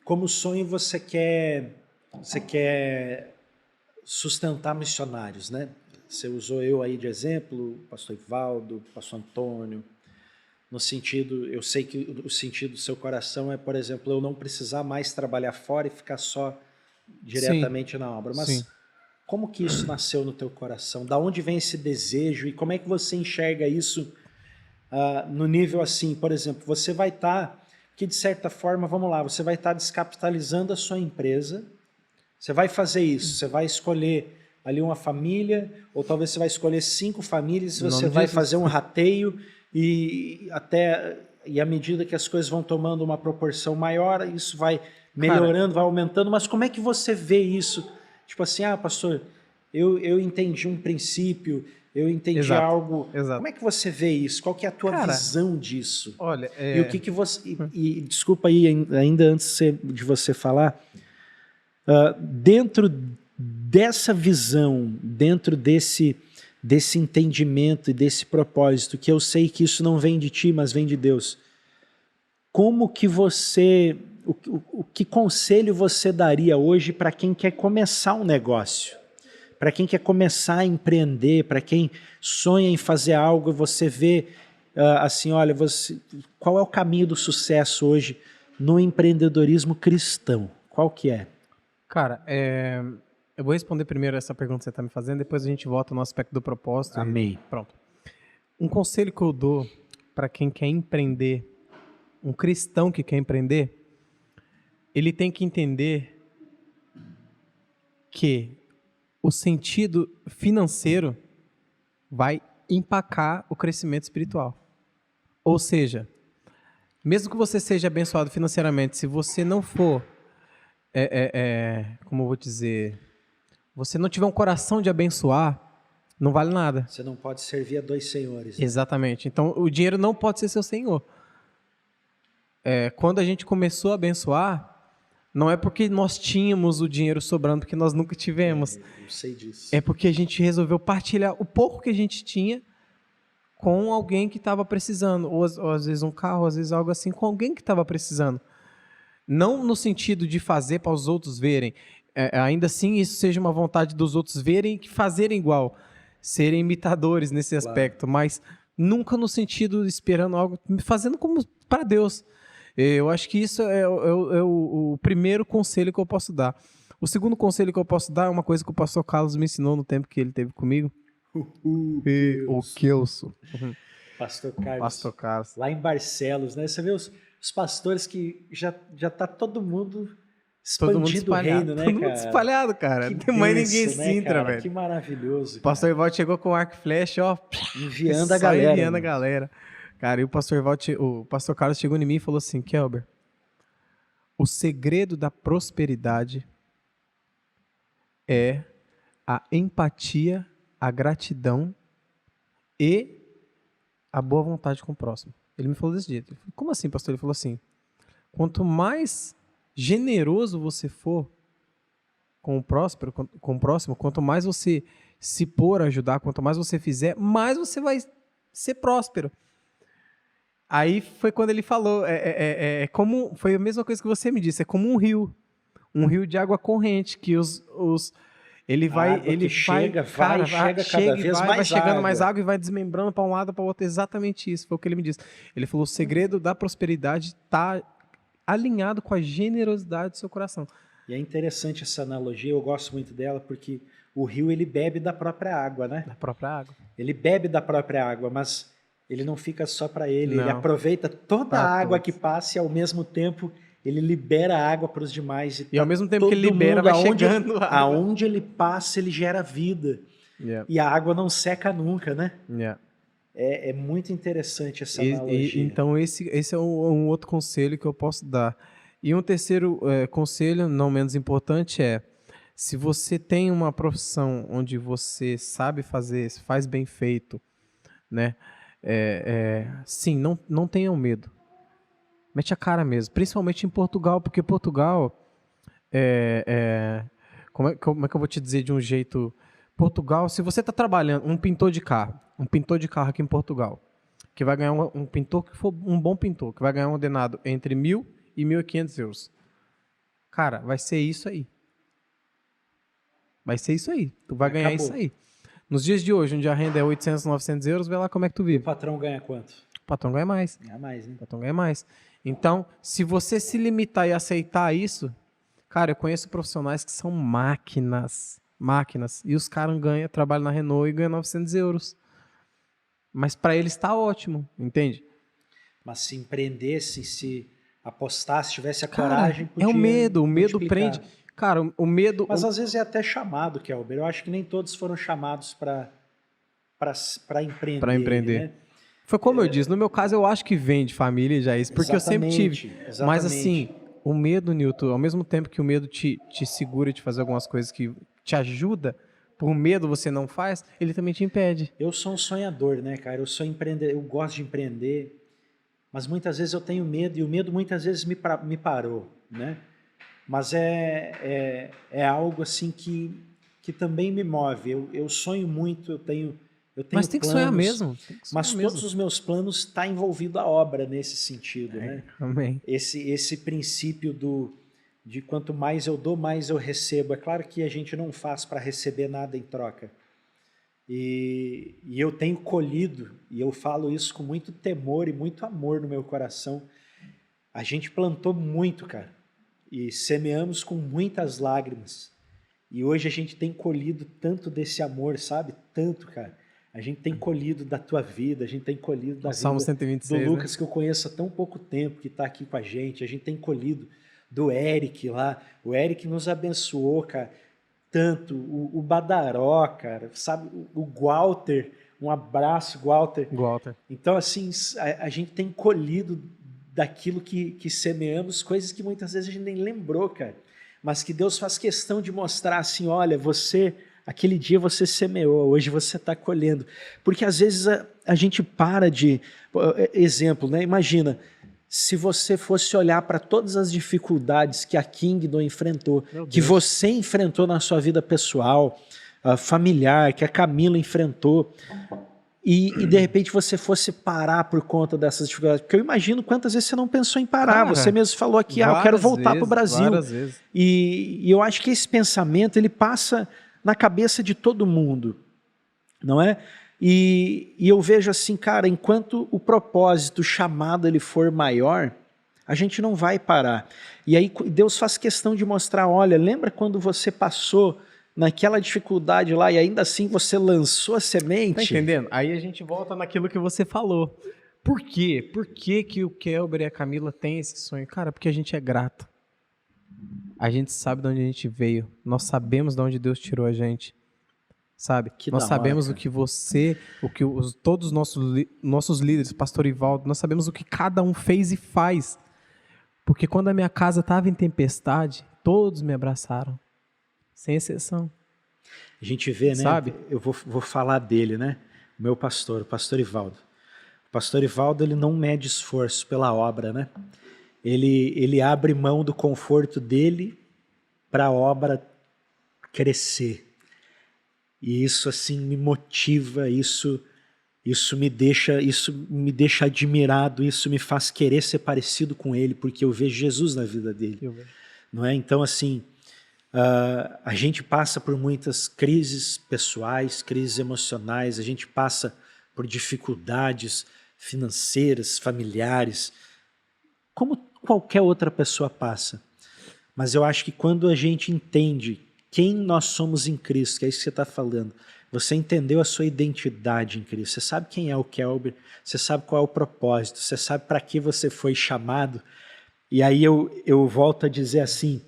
Como sonho você quer sustentar missionários, né? Você usou eu aí de exemplo, pastor Ivaldo, pastor Antônio, no sentido, eu sei que o sentido do seu coração é, por exemplo, eu não precisar mais trabalhar fora e ficar só diretamente na obra. Mas sim. como que isso nasceu no teu coração? Da onde vem esse desejo e como é que você enxerga isso no nível assim? Por exemplo, você vai estar, que de certa forma, vamos lá, você vai estar descapitalizando a sua empresa, você vai fazer isso, você vai escolher ali uma família, ou talvez você vai escolher 5 famílias, você vai fazer um rateio e à medida que as coisas vão tomando uma proporção maior, isso vai melhorando, vai aumentando. Mas como é que você vê isso? Tipo assim, pastor, eu entendi um princípio, eu entendi Exato, algo. exato. Como é que você vê isso? Qual que é a tua visão disso? Olha, E o que você... E desculpa aí, ainda antes de você falar, dentro dessa visão, dentro desse entendimento e desse propósito, que eu sei que isso não vem de ti, mas vem de Deus, como que você... que conselho você daria hoje para quem quer começar um negócio? Para quem quer começar a empreender, para quem sonha em fazer algo e você vê assim, olha, qual é o caminho do sucesso hoje no empreendedorismo cristão? Qual que é? Cara, eu vou responder primeiro essa pergunta que você está me fazendo, depois a gente volta no aspecto do propósito. Amém. Pronto. Um conselho que eu dou para quem quer empreender, um cristão que quer empreender, ele tem que entender que o sentido financeiro vai empacar o crescimento espiritual. Ou seja, mesmo que você seja abençoado financeiramente, se você não for, como eu vou dizer, você não tiver um coração de abençoar, não vale nada. Você não pode servir a dois senhores. Né? Exatamente. Então, o dinheiro não pode ser seu senhor. Quando a gente começou a abençoar, não é porque nós tínhamos o dinheiro sobrando, porque nós nunca tivemos. Eu sei disso. É porque a gente resolveu partilhar o pouco que a gente tinha com alguém que estava precisando. Ou às vezes um carro, às vezes algo assim, com alguém que estava precisando. Não no sentido de fazer para os outros verem. Ainda assim, isso seja uma vontade dos outros verem e fazerem igual. Serem imitadores nesse aspecto. Mas nunca no sentido de esperando algo, fazendo como para Deus. Eu acho que isso é o primeiro conselho que eu posso dar. O segundo conselho que eu posso dar é uma coisa que o pastor Carlos me ensinou no tempo que ele teve comigo. O Kelso. Pastor Carlos. Pastor Carlos. Lá em Barcelos, né? Você vê os pastores que já tá todo mundo expandindo o reino, né, todo cara? mundo espalhado, cara. Não tem mais ninguém em Sintra, velho. Que maravilhoso. O pastor Evaldo chegou com o arco e flecha, ó. Enviando a galera. Enviando a galera. Cara, e o pastor Carlos chegou em mim e falou assim, Kelber, o segredo da prosperidade é a empatia, a gratidão e a boa vontade com o próximo. Ele me falou desse jeito. Eu falei, como assim, pastor? Ele falou assim, quanto mais generoso você for com o próximo, quanto mais você se pôr a ajudar, quanto mais você fizer, mais você vai ser próspero. Aí foi quando ele falou, foi a mesma coisa que você me disse, é como um rio de água corrente, que ele vai chegando mais água e vai desmembrando para um lado para o outro, exatamente isso, foi o que ele me disse. Ele falou, o segredo da prosperidade está alinhado com a generosidade do seu coração. E é interessante essa analogia, eu gosto muito dela, porque o rio ele bebe da própria água, né? Da própria água. Ele bebe da própria água, mas ele não fica só para ele, Não. ele aproveita toda a água todos. que passa e ao mesmo tempo ele libera água para os demais. E ao mesmo tempo que ele libera, vai chegando a água. Aonde ele passa, ele gera vida. Yeah. E a água não seca nunca, né? Yeah. É muito interessante essa analogia. Então esse é um outro conselho que eu posso dar. E um terceiro conselho, não menos importante, é se você tem uma profissão onde você sabe fazer, faz bem feito, né? Sim, não tenham medo. Mete a cara mesmo, principalmente em Portugal, porque Portugal como é que eu vou te dizer de um jeito? Portugal, se você está trabalhando, um pintor de carro aqui em Portugal, que vai ganhar um pintor que for um bom pintor, que vai ganhar um ordenado entre 1.000 e 1.500 euros. Cara, vai ser isso aí. Vai ser isso aí. Tu vai ganhar isso aí. Nos dias de hoje, onde a renda é 800, 900 euros, vê lá como é que tu vive. O patrão ganha quanto? O patrão ganha mais. Ganha mais, né? O patrão ganha mais. Então, se você se limitar e aceitar isso, cara, eu conheço profissionais que são máquinas. E os caras trabalham na Renault e ganham 900 euros. Mas para eles está ótimo, entende? Mas se empreendesse, se apostasse, tivesse a coragem, podia o medo prende. Cara, o medo... Mas às vezes é até chamado, Kelber. Eu acho que nem todos foram chamados para empreender. Para empreender. Né? Foi como eu disse, no meu caso eu acho que vem de família já isso, porque eu sempre tive. Exatamente. Mas assim, o medo, Newton, ao mesmo tempo que o medo te segura de fazer algumas coisas que te ajuda, por medo você não faz, ele também te impede. Eu sou um sonhador, né, cara? Eu sou empreendedor, eu gosto de empreender, mas muitas vezes eu tenho medo, e o medo muitas vezes me parou, né? Mas é algo assim que também me move. Eu sonho muito, eu tenho mas tem planos, que sonhar mesmo. Todos os meus planos estão envolvidos a obra nesse sentido, né? Amém. Esse princípio de quanto mais eu dou, mais eu recebo. É claro que a gente não faz para receber nada em troca. E eu tenho colhido, e eu falo isso com muito temor e muito amor no meu coração. A gente plantou muito, cara, e semeamos com muitas lágrimas. E hoje a gente tem colhido tanto desse amor, sabe? Tanto, cara. A gente tem colhido da tua vida, a gente tem colhido da Salmo vida 126, do Lucas, né? que eu conheço há tão pouco tempo, que está aqui com a gente tem colhido do Eric lá. O Eric nos abençoou, cara, tanto. O Badaró, cara, sabe? O Walter, Um abraço, Walter. Walter. Então, assim, a gente tem colhido daquilo que semeamos, coisas que muitas vezes a gente nem lembrou, cara. Mas que Deus faz questão de mostrar assim, olha, você, aquele dia você semeou, hoje você está colhendo. Porque às vezes a gente para de... Exemplo, né? Imagina, se você fosse olhar para todas as dificuldades que a Kingdom enfrentou, que você enfrentou na sua vida pessoal, familiar, que a Camila enfrentou, e de repente você fosse parar por conta dessas dificuldades. Porque eu imagino quantas vezes você não pensou em parar. Cara, você mesmo falou aqui, eu quero voltar para o Brasil. Várias vezes. E eu acho que esse pensamento ele passa na cabeça de todo mundo, não é? E eu vejo assim, cara, enquanto o propósito, o chamado ele for maior, a gente não vai parar. E aí Deus faz questão de mostrar, olha, lembra quando você passou naquela dificuldade lá e ainda assim você lançou a semente? Tá entendendo? Aí a gente volta naquilo que você falou. Por quê? Por que que o Kelber e a Camila têm esse sonho? Cara, porque a gente é grato. A gente sabe de onde a gente veio. Nós sabemos de onde Deus tirou a gente. Sabe? Nós sabemos o que você, todos os nossos líderes, Pastor Ivaldo, nós sabemos o que cada um fez e faz. Porque quando a minha casa estava em tempestade, todos me abraçaram. Sem exceção. A gente vê, né? Sabe? Eu vou falar dele, né? O meu pastor, o pastor Ivaldo. O pastor Ivaldo, ele não mede esforço pela obra, né? Ele abre mão do conforto dele para a obra crescer. E isso, assim, me motiva, isso me deixa admirado, isso me faz querer ser parecido com ele, porque eu vejo Jesus na vida dele. Não é? Então, assim... a gente passa por muitas crises pessoais, crises emocionais, a gente passa por dificuldades financeiras, familiares, como qualquer outra pessoa passa. Mas eu acho que quando a gente entende quem nós somos em Cristo, que é isso que você está falando, você entendeu a sua identidade em Cristo, você sabe quem é o Kelber, você sabe qual é o propósito, você sabe para que você foi chamado, e aí eu volto a dizer assim,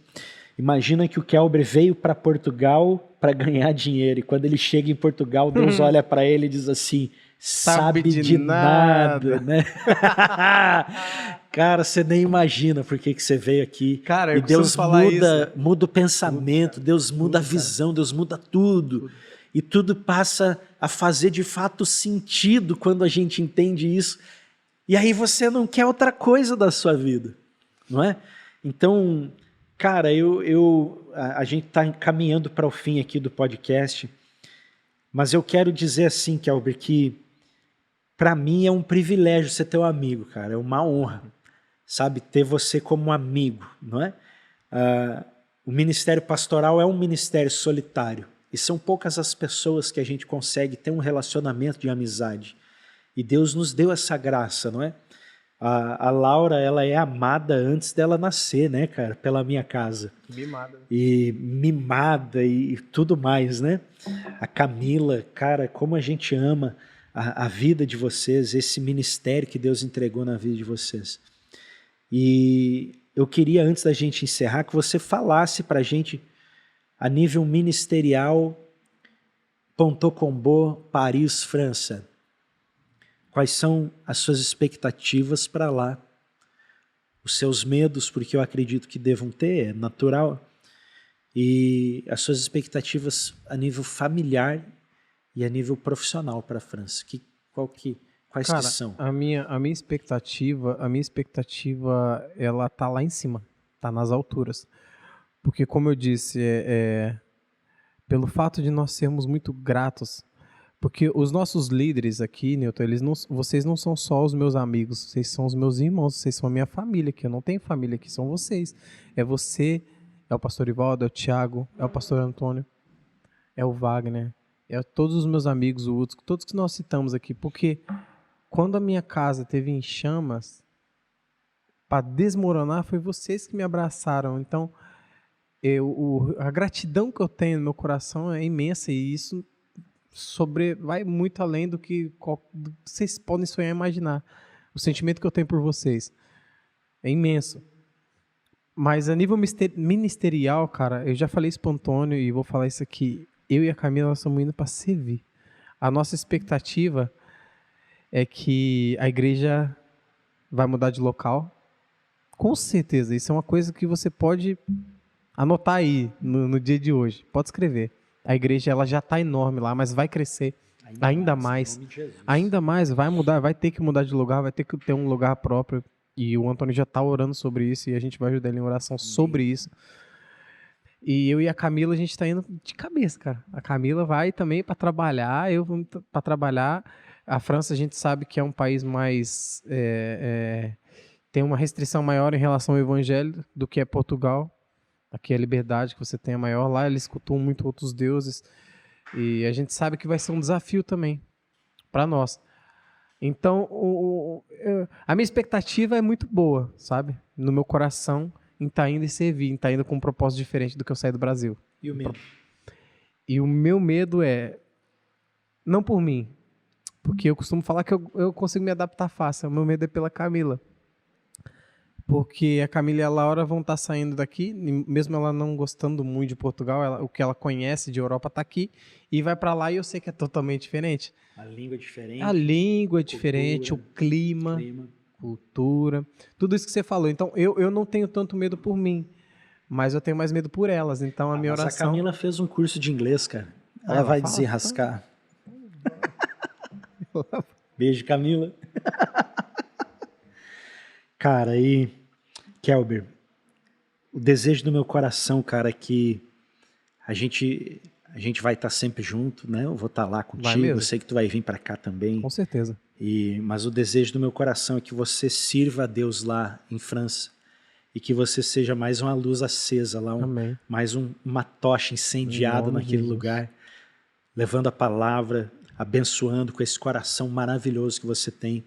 imagina que o Kelber veio para Portugal para ganhar dinheiro. E quando ele chega em Portugal, Deus olha para ele e diz assim, sabe de nada, né? Cara, você nem imagina por que você veio aqui. Cara, e Deus muda o pensamento, Deus muda a visão, Deus muda tudo. E tudo passa a fazer de fato sentido quando a gente entende isso. E aí você não quer outra coisa da sua vida, não é? Então... Cara, a gente está caminhando para o fim aqui do podcast, mas eu quero dizer assim, Kelber, que para mim é um privilégio você ter um amigo, cara, é uma honra, sabe, ter você como amigo, não é? O ministério pastoral é um ministério solitário, e são poucas as pessoas que a gente consegue ter um relacionamento de amizade, e Deus nos deu essa graça, não é? A Laura, ela é amada antes dela nascer, né, cara, pela minha casa. Mimada. E mimada e tudo mais, né? A Camila, cara, como a gente ama a vida de vocês, esse ministério que Deus entregou na vida de vocês. E eu queria, antes da gente encerrar, que você falasse pra gente, a nível ministerial, Ponto Combo, Paris, França. Quais são as suas expectativas para lá? Os seus medos, porque eu acredito que devam ter, é natural. E as suas expectativas a nível familiar e a nível profissional para a França. Quais que são? A minha expectativa, ela tá lá em cima, tá nas alturas. Porque, como eu disse, pelo fato de nós sermos muito gratos. Porque os nossos líderes aqui, Newton, vocês não são só os meus amigos, vocês são os meus irmãos, vocês são a minha família aqui. Eu não tenho família aqui, são vocês. É você, é o pastor Ivaldo, é o Thiago, é o pastor Antônio, é o Wagner, é todos os meus amigos, o Hudson, todos que nós citamos aqui. Porque quando a minha casa teve em chamas, para desmoronar, foi vocês que me abraçaram. Então, a gratidão que eu tenho no meu coração é imensa e isso... vai muito além do que vocês podem sonhar e imaginar. O sentimento que eu tenho por vocês é imenso. Mas a nível ministerial, cara, eu já falei isso pro Antônio e vou falar isso aqui. Eu e a Camila, nós estamos indo para servir. a nossa expectativa é que a igreja vai mudar de local. Com certeza, isso é uma coisa que você pode anotar aí no dia de hoje. Pode escrever. A igreja ela já está enorme lá, mas vai crescer ainda mais. Em nome de Jesus. Ainda mais, vai mudar, vai ter que mudar de lugar, vai ter que ter um lugar próprio. E o Antônio já está orando sobre isso e a gente vai ajudar ele em oração sobre isso. E eu e a Camila, a gente está indo de cabeça, cara. A Camila vai também para trabalhar, eu vou para trabalhar. A França, a gente sabe que é um país mais... tem uma restrição maior em relação ao evangelho do que é Portugal. Aqui a liberdade que você tem é maior. Lá eles cultuam muito outros deuses. E a gente sabe que vai ser um desafio também para nós. Então, a minha expectativa é muito boa, sabe? No meu coração, em estar indo e servir, em estar indo com um propósito diferente do que eu saí do Brasil. E o medo? E o meu medo é, não por mim, porque eu costumo falar que eu consigo me adaptar fácil. O meu medo é pela Camila. Porque a Camila e a Laura vão estar saindo daqui, mesmo ela não gostando muito de Portugal, o que ela conhece de Europa está aqui, e vai para lá e eu sei que é totalmente diferente. A língua é diferente. A língua é diferente, cultura, o clima, cultura, tudo isso que você falou. Então, eu não tenho tanto medo por mim, mas eu tenho mais medo por elas. Então, a minha oração... Mas a Camila fez um curso de inglês, cara. Ela vai desenrascar. Beijo, Camila. Cara, e Kelber, o desejo do meu coração, cara, é que a gente vai estar sempre junto, né? Eu vou estar lá contigo, eu sei que tu vai vir para cá também. Com certeza. Mas o desejo do meu coração é que você sirva a Deus lá em França e que você seja mais uma luz acesa lá, mais uma tocha incendiada naquele lugar, levando a palavra, abençoando com esse coração maravilhoso que você tem.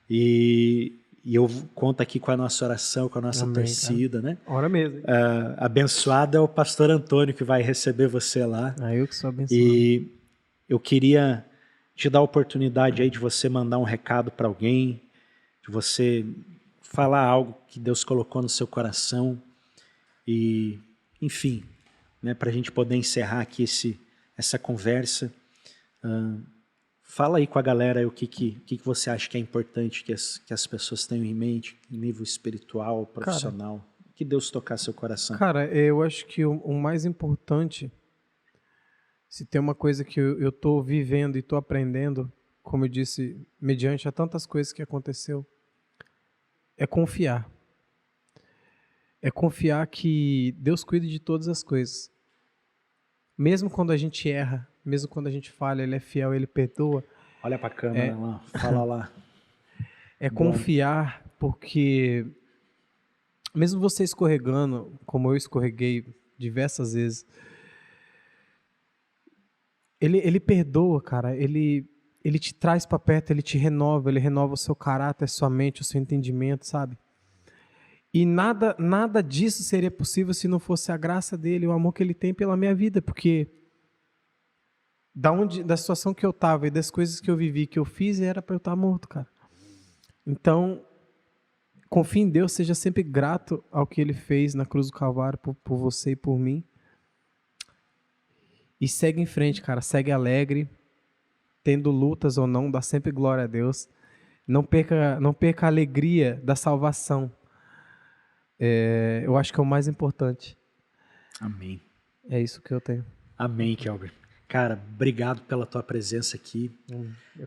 E eu conto aqui com a nossa oração, com a nossa torcida, né? Ora mesmo. Abençoado é o pastor Antônio que vai receber você lá. Eu que sou abençoado. E eu queria te dar a oportunidade aí de você mandar um recado para alguém, de você falar algo que Deus colocou no seu coração. E, enfim, né, para a gente poder encerrar aqui essa conversa. Fala aí com a galera aí o que você acha que é importante que as pessoas tenham em mente, em nível espiritual, profissional. Cara, que Deus tocar seu coração. Cara, eu acho que o mais importante, se tem uma coisa que eu estou vivendo e estou aprendendo, como eu disse, mediante a tantas coisas que aconteceu, é confiar. É confiar que Deus cuida de todas as coisas. Mesmo quando a gente erra, mesmo quando a gente falha, Ele é fiel, Ele perdoa. Olha para a câmera lá, fala lá. É confiar, porque mesmo você escorregando, como eu escorreguei diversas vezes, Ele perdoa, cara. Ele te traz para perto, Ele te renova, Ele renova o seu caráter, a sua mente, o seu entendimento, sabe? E nada disso seria possível se não fosse a graça dele, o amor que Ele tem pela minha vida, porque da situação que eu estava e das coisas que eu vivi, que eu fiz, era para eu estar morto, cara. Então, confie em Deus, seja sempre grato ao que Ele fez na cruz do Calvário por você e por mim. E segue em frente, cara. Segue alegre, tendo lutas ou não, dá sempre glória a Deus. Não perca a alegria da salvação. Eu acho que é o mais importante. Amém. É isso que eu tenho. Amém, Kelber. Cara, obrigado pela tua presença aqui.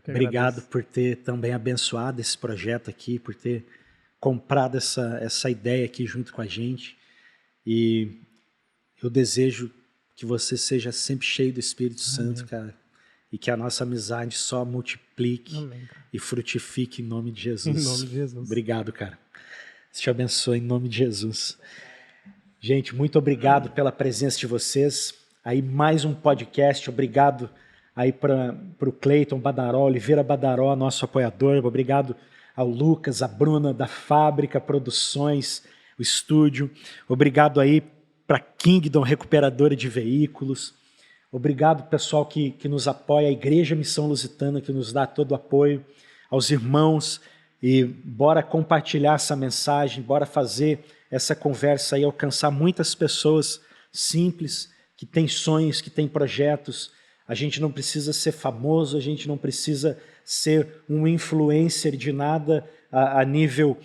Obrigado por ter também abençoado esse projeto aqui, por ter comprado essa ideia aqui junto com a gente. E eu desejo que você seja sempre cheio do Espírito Santo, cara. E que a nossa amizade só multiplique e frutifique em nome de Jesus. Em nome de Jesus. Obrigado, cara. Deus te abençoe em nome de Jesus. Gente, muito obrigado pela presença de vocês. Aí mais um podcast, obrigado aí para o Cleiton Badaró, Oliveira Badaró, nosso apoiador, obrigado ao Lucas, a Bruna da Fábrica Produções, o estúdio, obrigado aí para Kingdom Recuperadora de Veículos, obrigado pessoal que nos apoia, a Igreja Missão Lusitana que nos dá todo o apoio, aos irmãos, e bora compartilhar essa mensagem, bora fazer essa conversa aí, alcançar muitas pessoas simples, que têm sonhos, que têm projetos, A gente não precisa ser famoso, a gente não precisa ser um influencer de nada a nível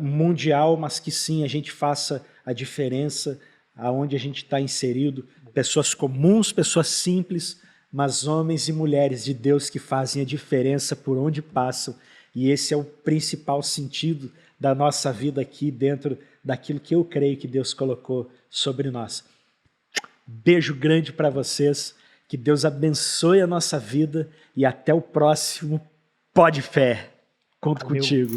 mundial, mas que sim, a gente faça a diferença aonde a gente está inserido. Pessoas comuns, pessoas simples, mas homens e mulheres de Deus que fazem a diferença por onde passam. E esse é o principal sentido da nossa vida aqui dentro daquilo que eu creio que Deus colocou sobre nós. Beijo grande para vocês, que Deus abençoe a nossa vida e até o próximo Pode Fé. Conto contigo.